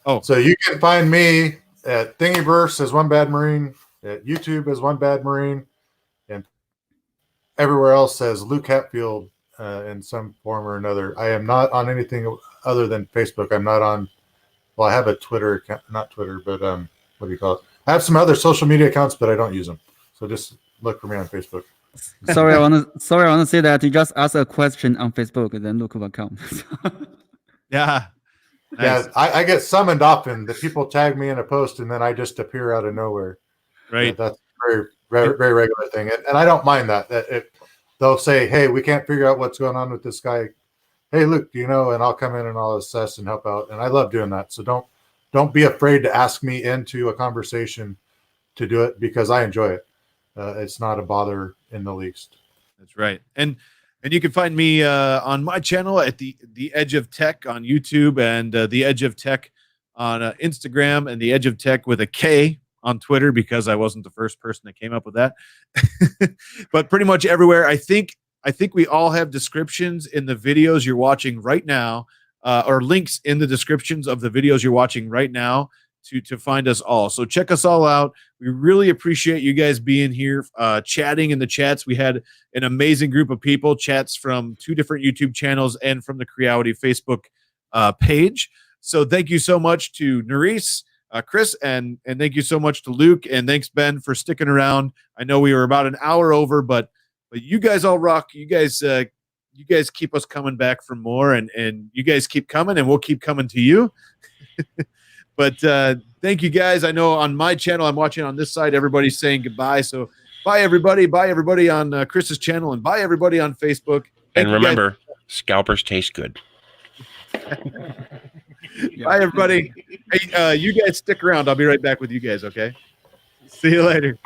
Oh. So you can find me at Thingiverse as Onebadmarine, at YouTube as Onebadmarine, and everywhere else as Luke Hatfield in some form or another. I am not on anything other than Facebook. I'm not on, well, I have a Twitter account, not Twitter, but what do you call it? I have some other social media accounts, but I don't use them. So just look for me on Facebook. Sorry, I want to say that you just asked a question on Facebook, and then Luke will come. Yeah. Nice. Yeah, I get summoned often. The people tag me in a post, and then I just appear out of nowhere. Right. That's very, very regular thing, and I don't mind that. If they'll say, "Hey, we can't figure out what's going on with this guy," hey, Luke, do you know? And I'll come in and I'll assess and help out, and I love doing that. So don't be afraid to ask me into a conversation to do it, because I enjoy it. It's not a bother in the least. That's right. And you can find me on my channel at the Edge of Tech on YouTube, and the Edge of Tech on Instagram, and the Edge of Tech with a K on Twitter, because I wasn't the first person that came up with that. But pretty much everywhere. I think we all have descriptions in the videos you're watching right now, or links in the descriptions of the videos you're watching right now to find us all. So check us all out. We really appreciate you guys being here, chatting in the chats. We had an amazing group of people, chats from 2 different YouTube channels and from the Creality Facebook page. So thank you so much to Nerys, Chris, and thank you so much to Luke, and thanks, Ben, for sticking around. I know we were about an hour over, but you guys all rock. You guys keep us coming back for more, and you guys keep coming, and we'll keep coming to you. But thank you, guys. I know on my channel, I'm watching on this side, everybody's saying goodbye. So bye, everybody. Bye, everybody on Chris's channel, and bye, everybody on Facebook. And remember, scalpers taste good. Bye, everybody. Hey, you guys stick around. I'll be right back with you guys, okay? See you later.